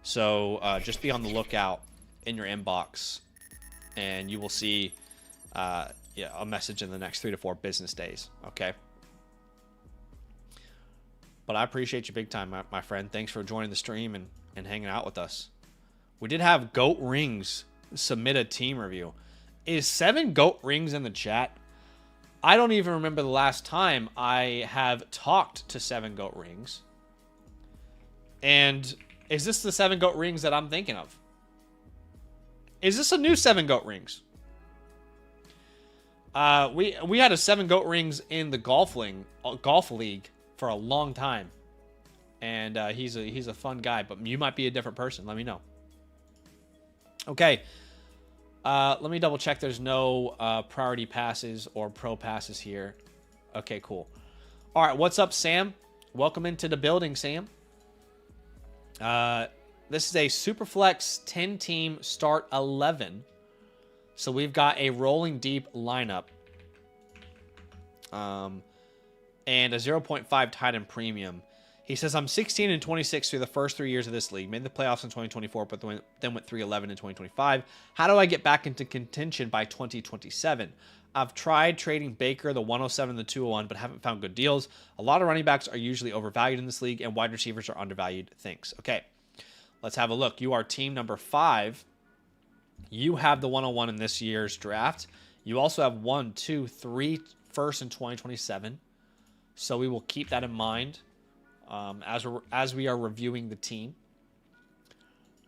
So just be on the lookout in your inbox, and you will see a message in the next 3 to 4 business days. Okay. But I appreciate you big time, my friend. Thanks for joining the stream and hanging out with us. We did have Goat Rings submit a team review. Is 7 Goat Rings in the chat? I don't even remember the last time I have talked to 7 Goat Rings. And is this the 7 Goat Rings that I'm thinking of? Is this a new 7 Goat Rings? We had a 7 Goat Rings in the golf league for a long time, and he's a fun guy. But you might be a different person. Let me know. Okay, let me double check. There's no priority passes or pro passes here. Okay, cool. All right, what's up, Sam? Welcome into the building, Sam. This is a Superflex 10-team start 11. So we've got a rolling deep lineup. And a 0.5 tight end premium. He says, I'm 16 and 26 through the first 3 years of this league. Made the playoffs in 2024, but then went 3-11 in 2025. How do I get back into contention by 2027? I've tried trading Baker, the 107 and the 201, but haven't found good deals. A lot of running backs are usually overvalued in this league, and wide receivers are undervalued. Thanks. Okay, let's have a look. You are team number 5. You have the 101 in this year's draft. You also have 1, 2, 3 first in 2027. So we will keep that in mind as we are reviewing the team.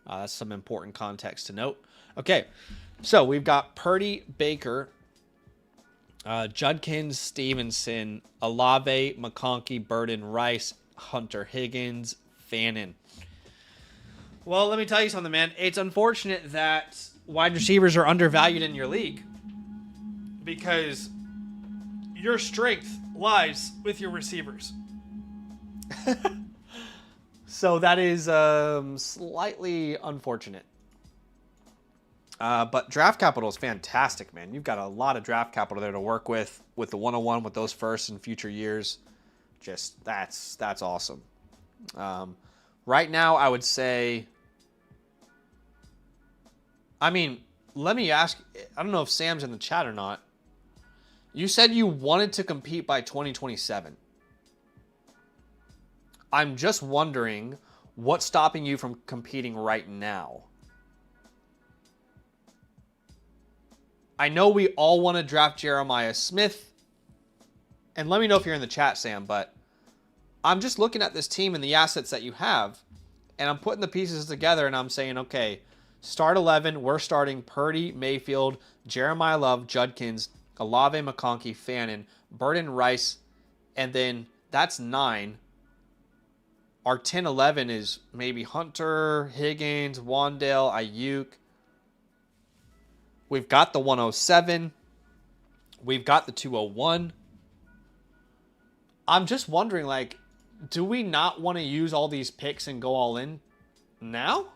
That's some important context to note. Okay, so we've got Purdy, Baker, Judkins, Stevenson, Olave, McConkey, Burden, Rice, Hunter, Higgins, Fannin. Well, let me tell you something, man. It's unfortunate that wide receivers are undervalued in your league because your strength lies with your receivers. So that is slightly unfortunate. But draft capital is fantastic, man. You've got a lot of draft capital there to work with the 101, with those firsts in future years. Just that's awesome. Right now, I would say, I mean, let me ask, I don't know if Sam's in the chat or not. You said you wanted to compete by 2027. I'm just wondering what's stopping you from competing right now. I know we all want to draft Jeremiah Smith. And let me know if you're in the chat, Sam, but I'm just looking at this team and the assets that you have, and I'm putting the pieces together, and I'm saying, okay, start 11, we're starting Purdy, Mayfield, Jeremiah Love, Judkins, Olave, McConkey, Fannin, Burden, Rice, and then that's 9. Our 10-11 is maybe Hunter, Higgins, Wandale, Ayuk. We've got the 107. We've got the 201. I'm just wondering, like, do we not want to use all these picks and go all in now?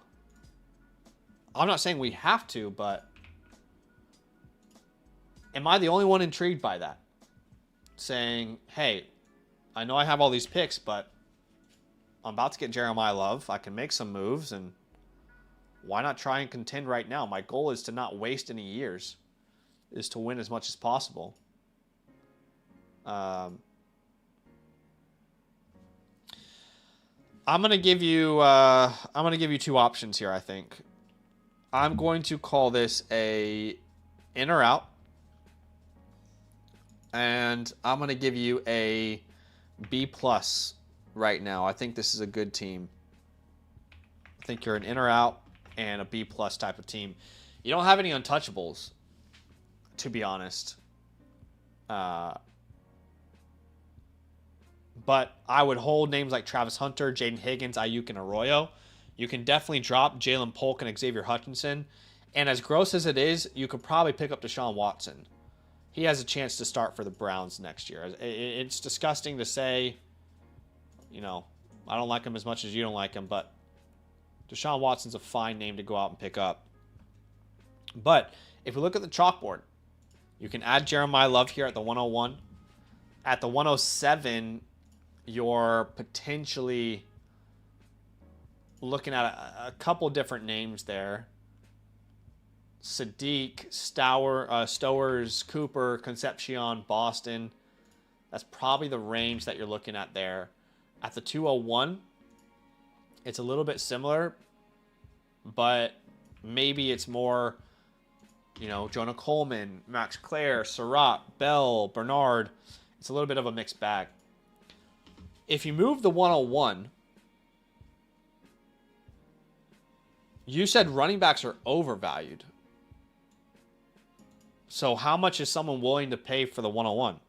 I'm not saying we have to, but Am I the only one intrigued by that? Saying, hey, I know I have all these picks, but I'm about to get Jeremiah Love. I can make some moves, and why not try and contend right now? My goal is to not waste any years, is to win as much as possible. I'm gonna give you two options here. I think I'm going to call this a in or out, and I'm gonna give you a B plus right now. I think this is a good team. I think you're an in or out and a B plus type of team. You don't have any untouchables, to be honest. But I would hold names like Travis Hunter, Jaden Higgins, Ayuk, and Arroyo. You can definitely drop Jalen Polk and Xavier Hutchinson. And as gross as it is, you could probably pick up Deshaun Watson. He has a chance to start for the Browns next year. It's disgusting to say, you know, I don't like him as much as you don't like him, but Deshaun Watson's a fine name to go out and pick up. But if we look at the chalkboard, you can add Jeremiah Love here at the 101. At the 107, you're potentially looking at a couple different names there. Sadiq, Stowers, Cooper, Concepcion, Boston. That's probably the range that you're looking at there. At the 201, it's a little bit similar, but maybe it's more, you know, Jonah Coleman, Max Clare, Surratt, Bell, Bernard. It's a little bit of a mixed bag. If you move the 101, you said running backs are overvalued. So how much is someone willing to pay for the 101?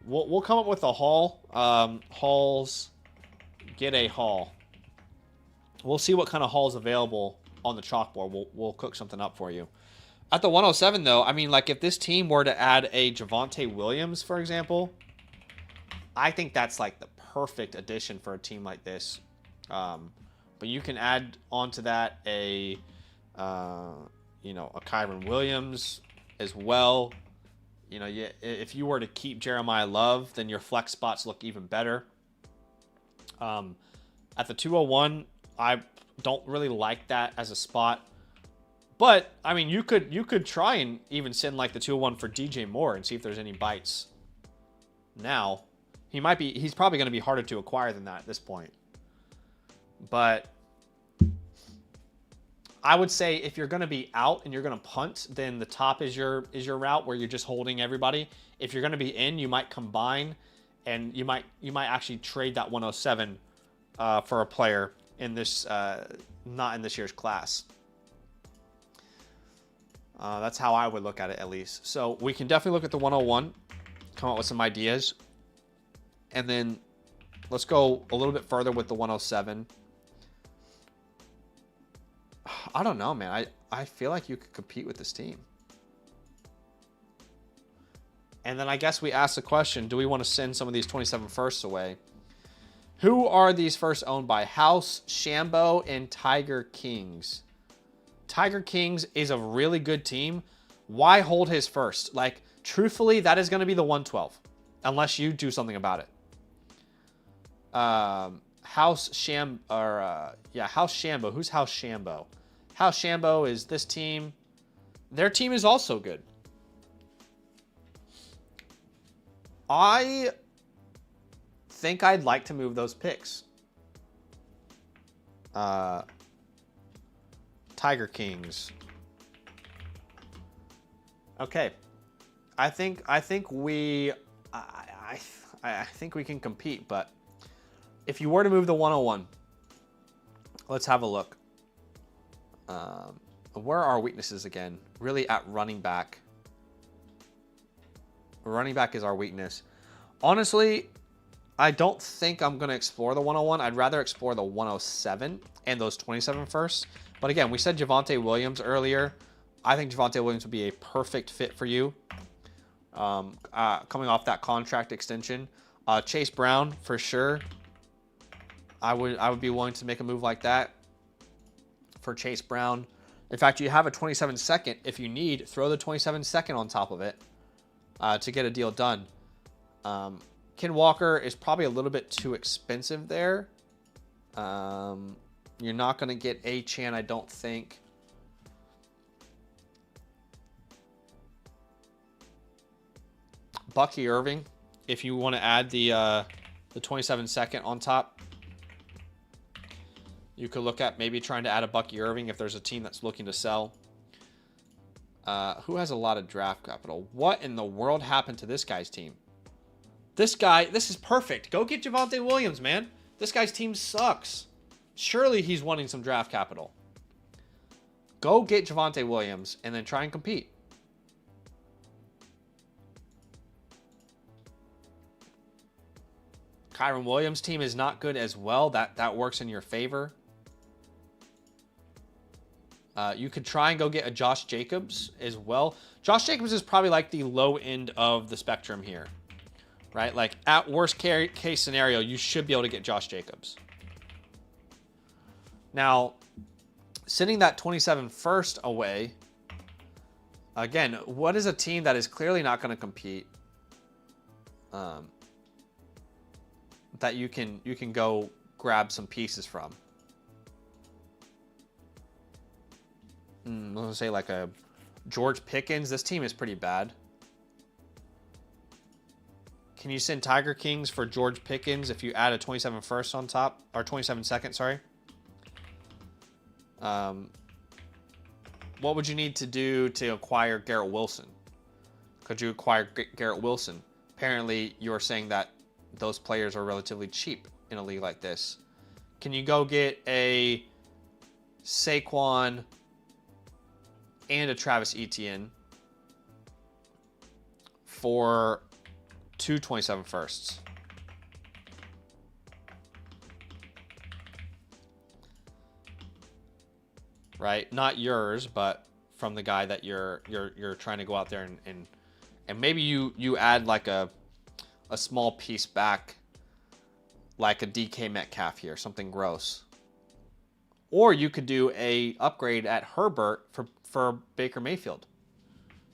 We'll come up with a haul. Hauls. Get a haul. We'll see what kind of haul's available on the chalkboard. We'll cook something up for you. At the 107, though, I mean, like if this team were to add a Javonte Williams, for example, I think that's like the perfect addition for a team like this. But you can add onto that a Kyron Williams as well. You know, if you were to keep Jeremiah Love, then your flex spots look even better. At the 201, I don't really like that as a spot. But I mean, you could try and even send like the 201 for DJ Moore and see if there's any bites. Now, he's probably going to be harder to acquire than that at this point. But I would say if you're going to be out and you're going to punt, then the top is your route where you're just holding everybody. If you're going to be in, you might combine, and you might actually trade that 107 for a player in this not in this year's class. That's how I would look at it, at least. So we can definitely look at the 101, come up with some ideas, and then let's go a little bit further with the 107. I don't know, man. I feel like you could compete with this team. And then I guess we ask the question, do we want to send some of these 27 firsts away? Who are these firsts owned by? House, Shambo, and Tiger Kings. Tiger Kings is a really good team. Why hold his first? Like, truthfully, that is going to be the 112, unless you do something about it. House Shambo. Who's House Shambo? House Shambo is this team. Their team is also good. I think I'd like to move those picks. Tiger Kings. Okay. I think we can compete, but if you were to move the 101, let's have a look. Where are our weaknesses again? Really at running back. Running back is our weakness. Honestly, I don't think I'm going to explore the 101. I'd rather explore the 107 and those 27 first. But again, we said Javonte Williams earlier. I think Javonte Williams would be a perfect fit for you. Coming off that contract extension. Chase Brown, for sure. I would be willing to make a move like that for Chase Brown. In fact, you have a 27 second. If you need, throw the 27 second on top of it to get a deal done. Ken Walker is probably a little bit too expensive there. You're not going to get A-Chan, I don't think. Bucky Irving, if you want to add the 27 second on top, you could look at maybe trying to add a Bucky Irving if there's a team that's looking to sell. Who has a lot of draft capital? What in the world happened to this guy's team? This is perfect. Go get Javonte Williams, man. This guy's team sucks. Surely he's wanting some draft capital. Go get Javonte Williams and then try and compete. Kyron Williams' team is not good as well. That works in your favor. You could try and go get a Josh Jacobs as well. Josh Jacobs is probably like the low end of the spectrum here, right? Like at worst case scenario, you should be able to get Josh Jacobs. Now, sending that 27 first away, again, what is a team that is clearly not going to compete that you can go grab some pieces from? Let's say like a George Pickens. This team is pretty bad. Can you send Tiger Kings for George Pickens if you add a 27 first on top, or 27 second, sorry? What would you need to do to acquire Garrett Wilson? Could you acquire Garrett Wilson? Apparently, you are saying that those players are relatively cheap in a league like this. Can you go get a Saquon and a Travis Etienne for 2 27 firsts? Right? Not yours, but from the guy that you're trying to go out there and maybe you add like a small piece back, like a DK Metcalf here, something gross. Or you could do a upgrade at Herbert for Baker Mayfield.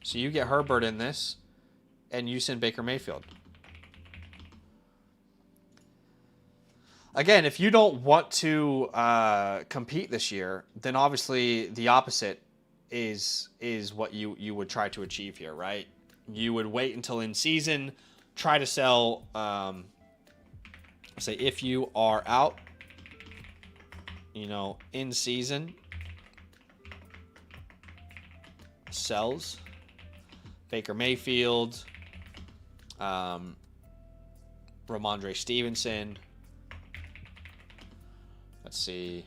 So you get Herbert in this, and you send Baker Mayfield. Again, if you don't want to compete this year, then obviously the opposite is what you would try to achieve here, right? You would wait until in season, try to sell. Say if you are out, in season, sells Baker Mayfield, Ramondre Stevenson. Let's see.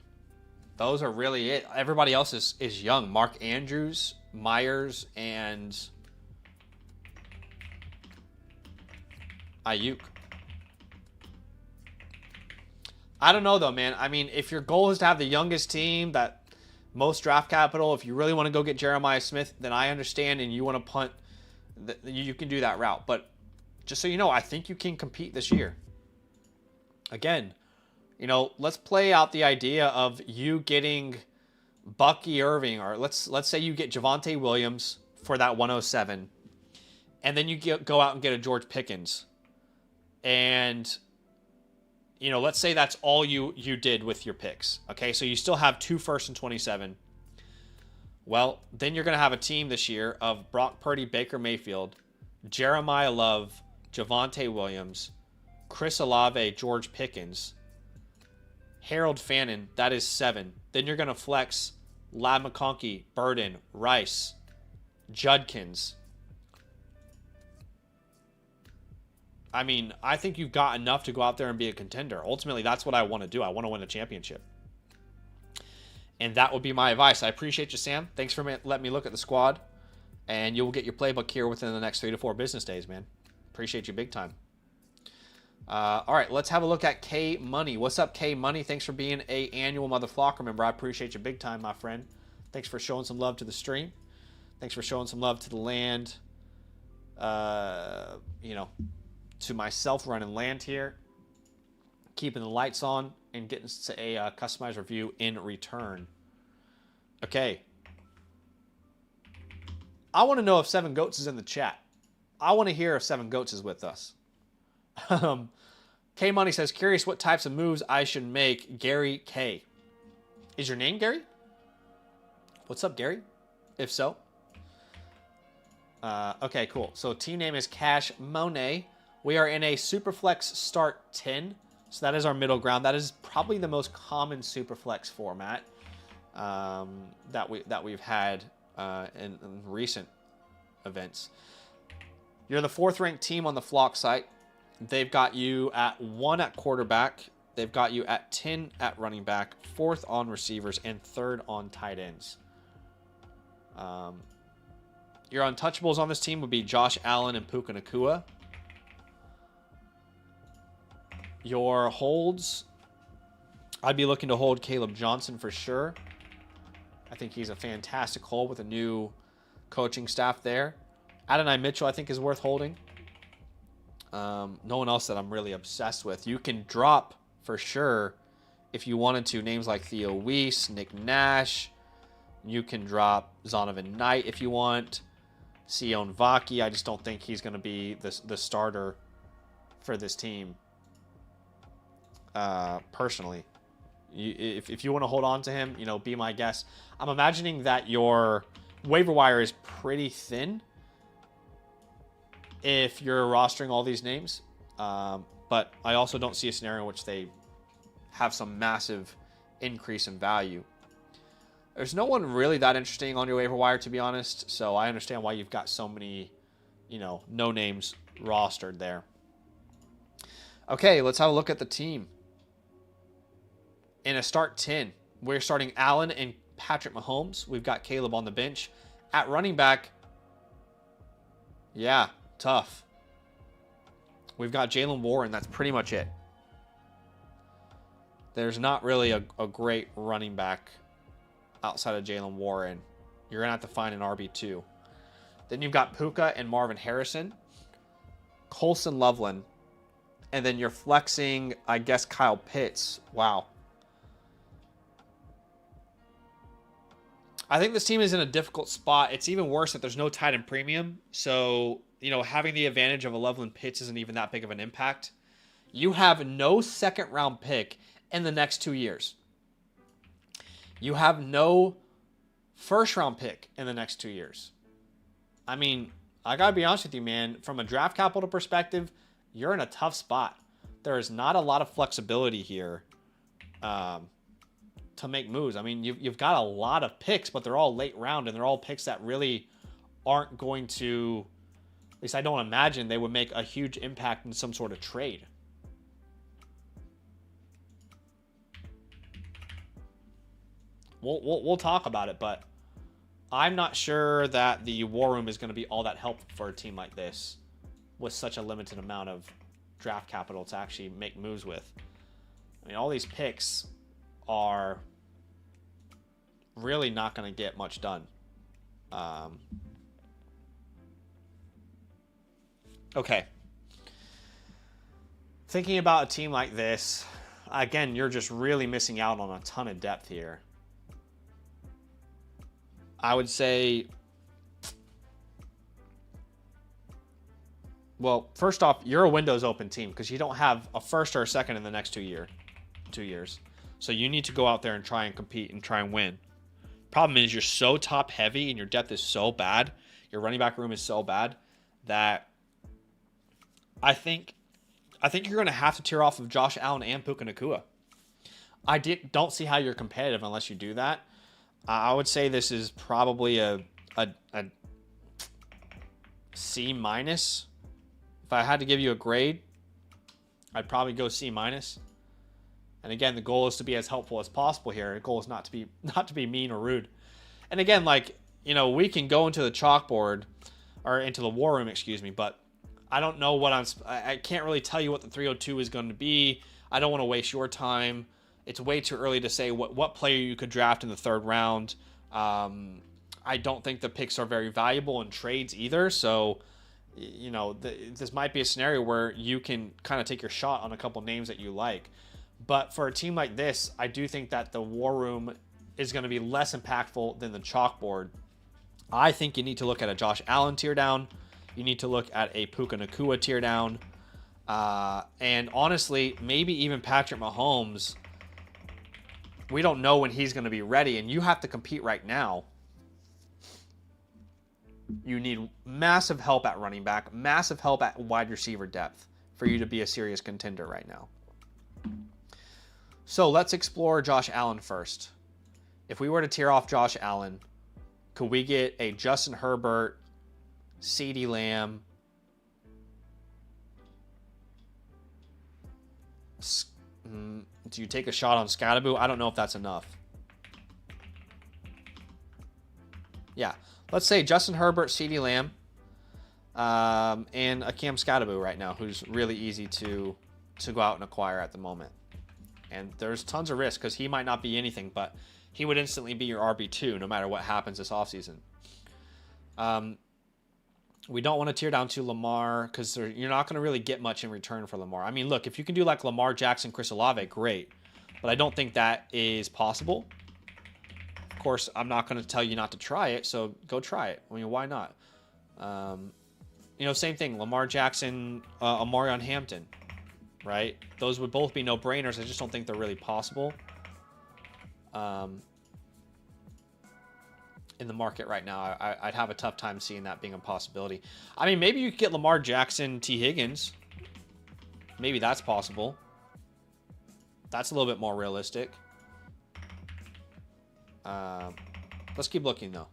Those are really it. Everybody else is young. Mark Andrews, Myers, and Ayuk. I don't know, though, man. I mean, if your goal is to have the youngest team, that most draft capital, if you really want to go get Jeremiah Smith, then I understand, and you want to punt, you can do that route. But just so you know, I think you can compete this year. Again, let's play out the idea of you getting Bucky Irving, or let's say you get Javonte Williams for that 107, and then you go out and get a George Pickens. And let's say that's all you did with your picks. Okay, so you still have 2 firsts and 27. Well, then you're going to have a team this year of Brock Purdy, Baker Mayfield, Jeremiah Love, Javonte Williams, Chris Olave, George Pickens, Harold Fannin. That is 7. Then you're going to flex Lab McConkey, Burden, Rice, Judkins. I mean, I think you've got enough to go out there and be a contender. Ultimately, that's what I want to do. I want to win a championship. And that would be my advice. I appreciate you, Sam. Thanks for letting me look at the squad. And you will get your playbook here within the next 3 to 4 business days, man. Appreciate you big time. All right, let's have a look at K Money. What's up, K Money? Thanks for being a annual Mother Flocker member. I appreciate you big time, my friend. Thanks for showing some love to the stream. Thanks for showing some love to the land. To myself running land here, keeping the lights on, and getting a customized review in return. Okay, I want to know if Seven Goats is in the chat. I want to hear if Seven Goats is with us. K Money says, curious what types of moves I should make. Gary K. Is your name Gary? What's up, Gary? If so. Okay, cool. So team name is Cash Monet. We are in a Superflex Start 10. So that is our middle ground. That is probably the most common Superflex format that we've had in recent events. You're the 4th ranked team on the Flock site. They've got you at 1 at quarterback. They've got you at 10 at running back, 4th on receivers, and 3rd on tight ends. Your untouchables on this team would be Josh Allen and Puka Nacua. Your holds, I'd be looking to hold Caleb Johnson for sure. I think he's a fantastic hold with a new coaching staff there. Adonai Mitchell, I think, is worth holding. No one else that I'm really obsessed with. You can drop for sure if you wanted to. Names like Theo Weiss, Nick Nash. You can drop Zonovan Knight if you want. Sion Vaki. I just don't think he's going to be the starter for this team. Personally, if you want to hold on to him, be my guest. I'm imagining that your waiver wire is pretty thin if you're rostering all these names. But I also don't see a scenario in which they have some massive increase in value. There's no one really that interesting on your waiver wire, to be honest. So I understand why you've got so many, no names rostered there. Okay, let's have a look at the team. In a start 10, we're starting Allen and Patrick Mahomes. We've got Caleb on the bench. At running back, yeah, tough. We've got Jalen Warren. That's pretty much it. There's not really a great running back outside of Jalen Warren. You're going to have to find an RB2. Then you've got Puka and Marvin Harrison. Colson Loveland. And then you're flexing, I guess, Kyle Pitts. Wow. I think this team is in a difficult spot. It's even worse that there's no tight end premium. So, having the advantage of a Loveland Pitts isn't even that big of an impact. You have no 2nd round pick in the next 2 years. You have no 1st round pick in the next 2 years. I mean, I got to be honest with you, man. From a draft capital perspective, you're in a tough spot. There is not a lot of flexibility here to make moves. I mean, you've got a lot of picks, but they're all late round, and they're all picks that really aren't going to, at least I don't imagine they would make a huge impact in some sort of trade. We'll talk about it, but I'm not sure that the War Room is going to be all that helpful for a team like this with such a limited amount of draft capital to actually make moves with. I mean, all these picks are really not going to get much done. Okay. Thinking about a team like this, again, you're just really missing out on a ton of depth here. I would say, well, first off, you're a Windows open team because you don't have a 1st or a 2nd in the next 2 years. So you need to go out there and try and compete and try and win. Problem is you're so top heavy and your depth is so bad. Your running back room is so bad that I think you're going to have to tear off of Josh Allen and Puka Nacua. I don't see how you're competitive unless you do that. I would say this is probably a C-. If I had to give you a grade, I'd probably go C-. And again, the goal is to be as helpful as possible here. The goal is not to be mean or rude. And again, we can go into the chalkboard or into the War Room, but I don't know I can't really tell you what the 302 is going to be. I don't want to waste your time. It's way too early to say what player you could draft in the 3rd round. I don't think the picks are very valuable in trades either. So, this might be a scenario where you can kind of take your shot on a couple names that you like. But for a team like this, I do think that the War Room is going to be less impactful than the chalkboard. I think you need to look at a Josh Allen tear down. You need to look at a Puka Nacua tear down. And honestly, maybe even Patrick Mahomes. We don't know when he's going to be ready, and you have to compete right now. You need massive help at running back, massive help at wide receiver depth for you to be a serious contender right now. So let's explore Josh Allen first. If we were to tear off Josh Allen, could we get a Justin Herbert, CeeDee Lamb, do you take a shot on Scadaboo? I don't know if that's enough. Yeah, let's say Justin Herbert, CeeDee Lamb, and a Cam Scadaboo right now, who's really easy to go out and acquire at the moment. And there's tons of risk because he might not be anything, but he would instantly be your RB2 no matter what happens this offseason. We don't want to tear down to Lamar because you're not going to really get much in return for Lamar. I mean, look, if you can do like Lamar Jackson, Chris Olave, great. But I don't think that is possible. Of course, I'm not going to tell you not to try it, so go try it. I mean, why not? Same thing. Lamar Jackson, Amarion Hampton, right? Those would both be no-brainers. I just don't think they're really possible in the market right now. I'd have a tough time seeing that being a possibility. I mean, maybe you could get Lamar Jackson, T. Higgins. Maybe that's possible. That's a little bit more realistic. Let's keep looking, though.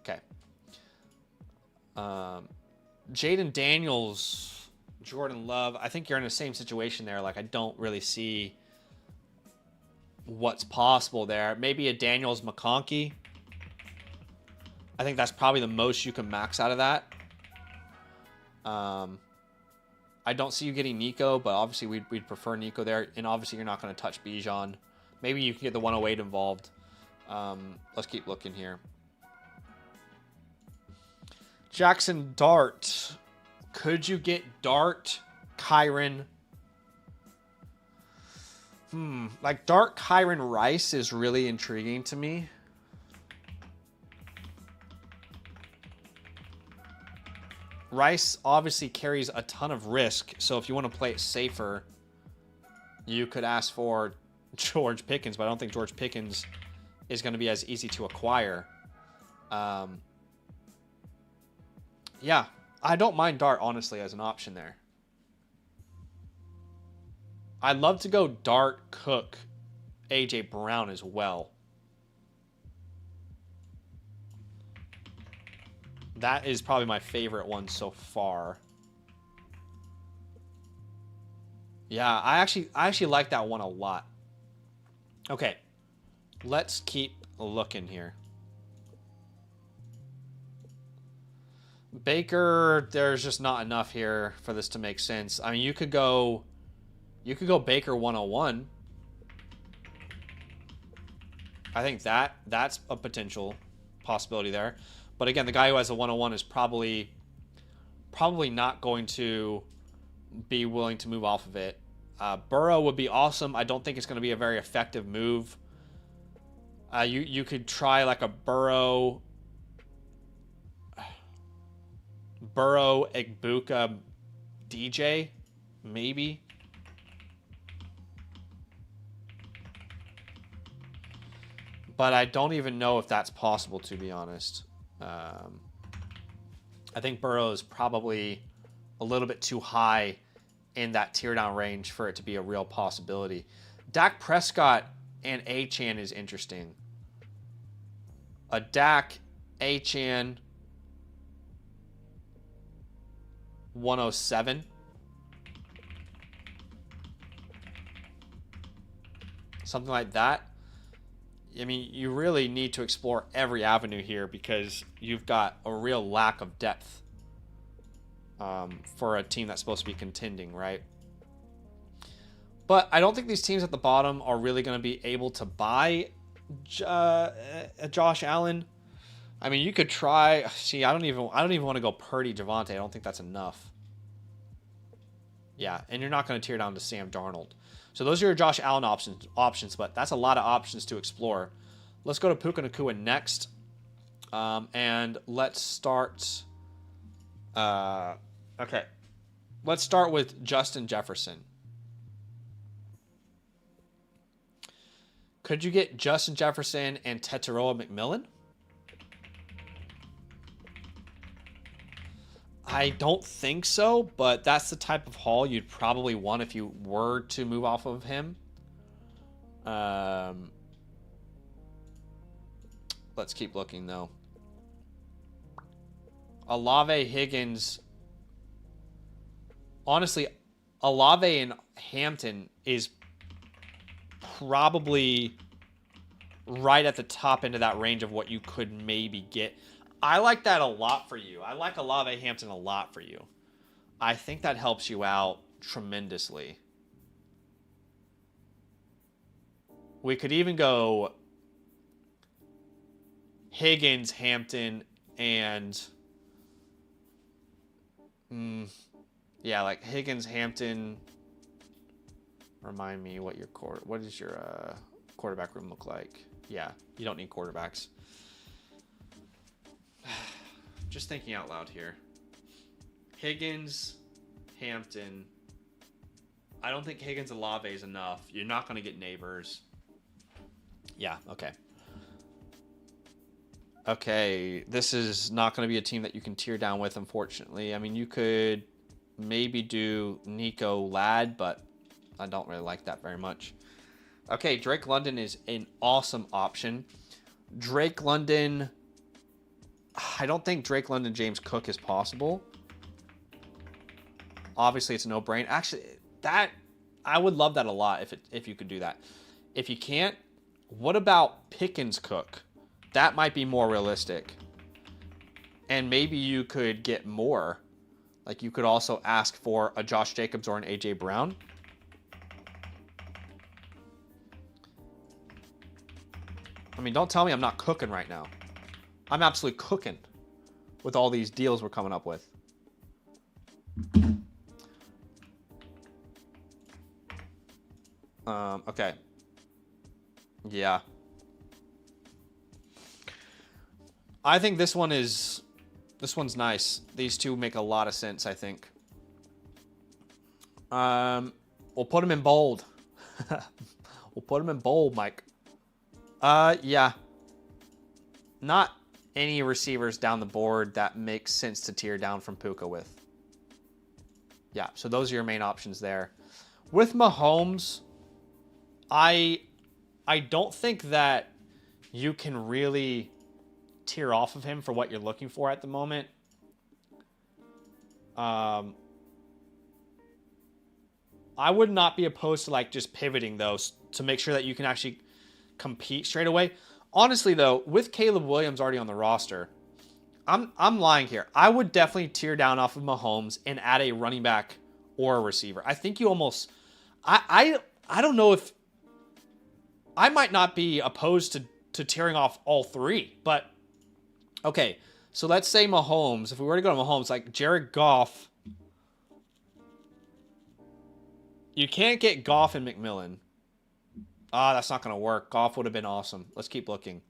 Okay. Jaden Daniels, Jordan Love. I think you're in the same situation there. Like, I don't really see what's possible there. Maybe a Daniels McConkey. I think that's probably the most you can max out of that. I don't see you getting Nico, but obviously we'd prefer Nico there. And obviously you're not going to touch Bijan. Maybe you can get the 108 involved. Let's keep looking here. Jackson Dart. Could you get Dart, Kyron? Like Dart, Kyron, Rice is really intriguing to me. Rice obviously carries a ton of risk, so if you want to play it safer, you could ask for George Pickens, but I don't think George Pickens is going to be as easy to acquire. Yeah, I don't mind Dart, honestly, as an option there. I'd love to go Dart, Cook, A.J. Brown as well. That is probably my favorite one so far. Yeah, I actually like that one a lot. Okay, let's keep looking here. Baker, there's just not enough here for this to make sense. I mean, you could go Baker 101. I think that's a potential possibility there. But again, the guy who has a 101 is probably not going to be willing to move off of it. Burrow would be awesome. I don't think it's going to be a very effective move. You could try like a Burrow, Igbuka, DJ, maybe. But I don't even know if that's possible, to be honest. I think Burrow is probably a little bit too high in that tear down range for it to be a real possibility. Dak Prescott and Achane is interesting. A Dak, Achane, 107. Something like that. I mean, you really need to explore every avenue here because you've got a real lack of depth for a team that's supposed to be contending, right? But I don't think these teams at the bottom are really going to be able to buy Josh Allen. I mean, you could try. See, I don't even want to go Purdy, Javonte. I don't think that's enough. Yeah, and you're not going to tear down to Sam Darnold. So those are your Josh Allen options, but that's a lot of options to explore. Let's go to Puka Nacua next. And let's start. Okay. Let's start with Justin Jefferson. Could you get Justin Jefferson and Tetairoa McMillan? I don't think so, but that's the type of haul you'd probably want if you were to move off of him. Let's keep looking, though. Olave, Higgins. Honestly, Olave and Hampton is probably right at the top end of that range of what you could maybe get. I like that a lot for you. I like Olave Hampton a lot for you. I think that helps you out tremendously. We could even go Higgins, Hampton, and yeah, like Higgins, Hampton. Remind me what does your quarterback room look like? Yeah, you don't need quarterbacks. Just thinking out loud here. Higgins, Hampton. I don't think Higgins Olave is enough. You're not going to get Neighbors. Yeah, okay. Okay, this is not going to be a team that you can tear down with, unfortunately. I mean, you could maybe do Nico Ladd, but I don't really like that very much. Okay, Drake London is an awesome option. Drake London... I don't think Drake London, James Cook is possible. Obviously, it's a no-brainer. Actually, I would love that a lot if you could do that. If you can't, what about Pickens Cook? That might be more realistic. And maybe you could get more. Like, you could also ask for a Josh Jacobs or an A.J. Brown. I mean, don't tell me I'm not cooking right now. I'm absolutely cooking with all these deals we're coming up with. Okay. Yeah. I think this one's nice. These two make a lot of sense, I think. We'll put them in bold. We'll put them in bold, Mike. Yeah. Not any receivers down the board that makes sense to tear down from Puka with. Yeah, so those are your main options there. With Mahomes, I don't think that you can really tear off of him for what you're looking for at the moment. I would not be opposed to like just pivoting those to make sure that you can actually compete straight away. Honestly, though, with Caleb Williams already on the roster, I'm lying here. I would definitely tear down off of Mahomes and add a running back or a receiver. I think you almost... I don't know if... I might not be opposed to tearing off all three, but... Okay, so let's say Mahomes. If we were to go to Mahomes, like Jared Goff... You can't get Goff and McMillan. That's not going to work. Goff would have been awesome. Let's keep looking.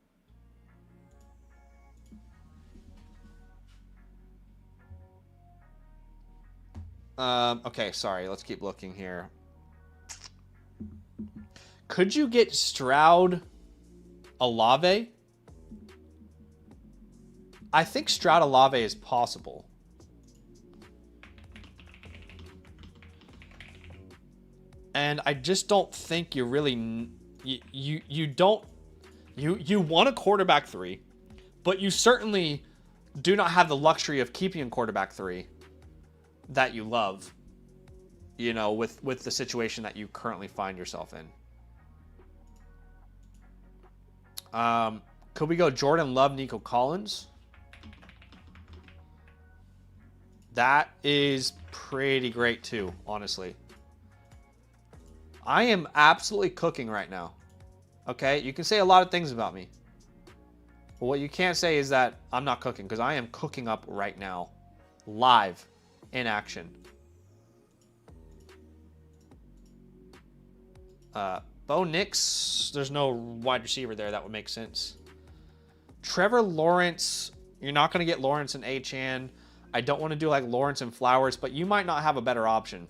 Okay, sorry. Let's keep looking here. Could you get Stroud Olave? I think Stroud Olave is possible. And I just don't think you really... You want a quarterback 3, but you certainly do not have the luxury of keeping a quarterback 3 that you love, you know, with the situation that you currently find yourself in. Could we go Jordan Love, Nico Collins? That is pretty great too, honestly. I am absolutely cooking right now. Okay? You can say a lot of things about me. But what you can't say is that I'm not cooking, because I am cooking up right now. Live. In action. Bo Nix, there's no wide receiver there. That would make sense. Trevor Lawrence, you're not going to get Lawrence and Achane. I don't want to do like Lawrence and Flowers, but you might not have a better option.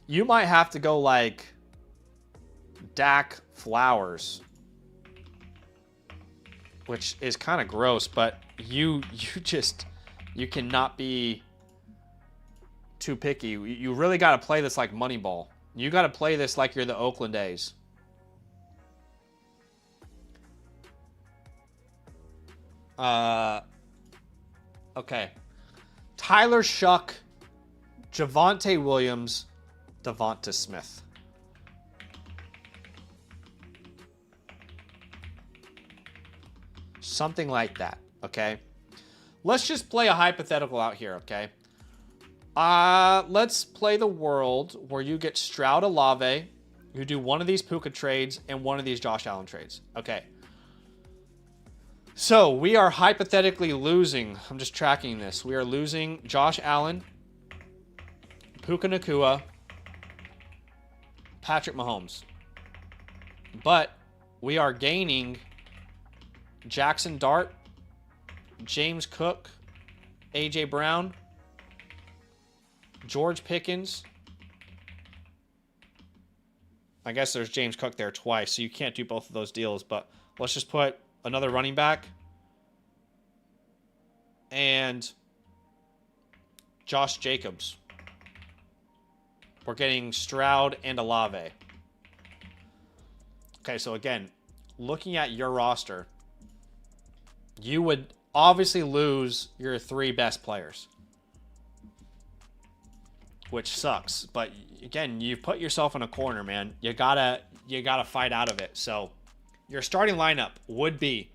You might have to go like Dak Flowers, which is kind of gross, but you cannot be too picky. You really got to play this like Moneyball. You got to play this like you're the Oakland A's. Okay. Tyler Shuck, Javonte Williams, Devonta Smith. Something like that, okay? Let's just play a hypothetical out here, okay? Let's play the world where you get Stroud Olave, you do one of these Puka trades and one of these Josh Allen trades. Okay. So we are hypothetically losing. I'm just tracking this. We are losing Josh Allen, Puka Nacua, Patrick Mahomes. But we are gaining Jackson Dart, James Cook, A.J. Brown, George Pickens. I guess there's James Cook there twice, so you can't do both of those deals. But let's just put another running back and Josh Jacobs. We're getting Stroud and Olave. Okay, so again, looking at your roster, you would obviously lose your 3 best players, which sucks. But again, you've put yourself in a corner, man. You gotta fight out of it. So your starting lineup would be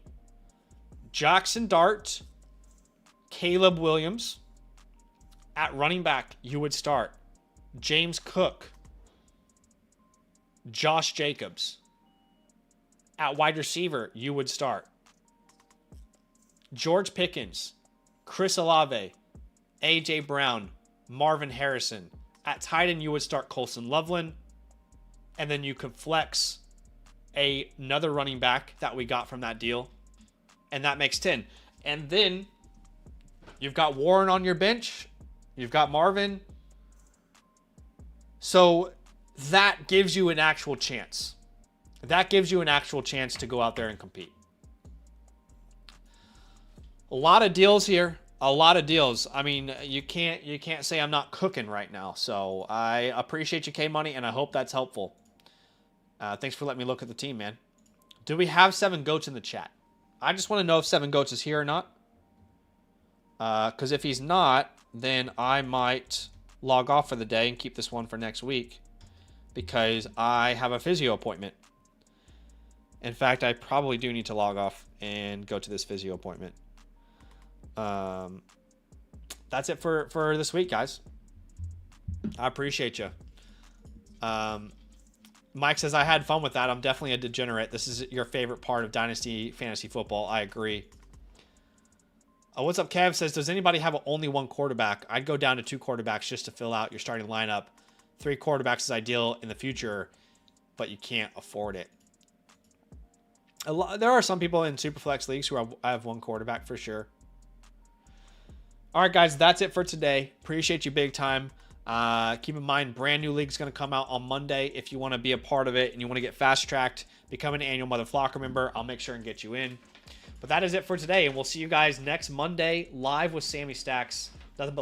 Jackson Dart, Caleb Williams. At running back, you would start James Cook, Josh Jacobs. At wide receiver, you would start George Pickens, Chris Olave, A.J. Brown, Marvin Harrison. At tight end, you would start Colson Loveland. And then you could flex another running back that we got from that deal. And that makes 10. And then you've got Warren on your bench. You've got Marvin. So that gives you an actual chance. That gives you an actual chance to go out there and compete. A lot of deals here. A lot of deals. I mean, you can't say I'm not cooking right now. So I appreciate you, K-Money, and I hope that's helpful. Thanks for letting me look at the team, man. Do we have 7 Goats in the chat? I just want to know if 7 Goats is here or not. Because if he's not, then I might log off for the day and keep this one for next week. Because I have a physio appointment. In fact, I probably do need to log off and go to this physio appointment. That's it for this week, guys. I appreciate you. Mike says, I had fun with that. I'm definitely a degenerate. This is your favorite part of Dynasty Fantasy Football. I agree. What's up, Kev? Says, does anybody have only 1 quarterback? I'd go down to 2 quarterbacks just to fill out your starting lineup. 3 quarterbacks is ideal in the future, but you can't afford it. There are some people in Superflex leagues who have 1 quarterback for sure. All right, guys, that's it for today. Appreciate you big time. Keep in mind, brand new league is going to come out on Monday. If you want to be a part of it and you want to get fast-tracked, become an annual Mother Flocker member, I'll make sure and get you in. But that is it for today, and we'll see you guys next Monday live with Sammy Stacks. Nothing but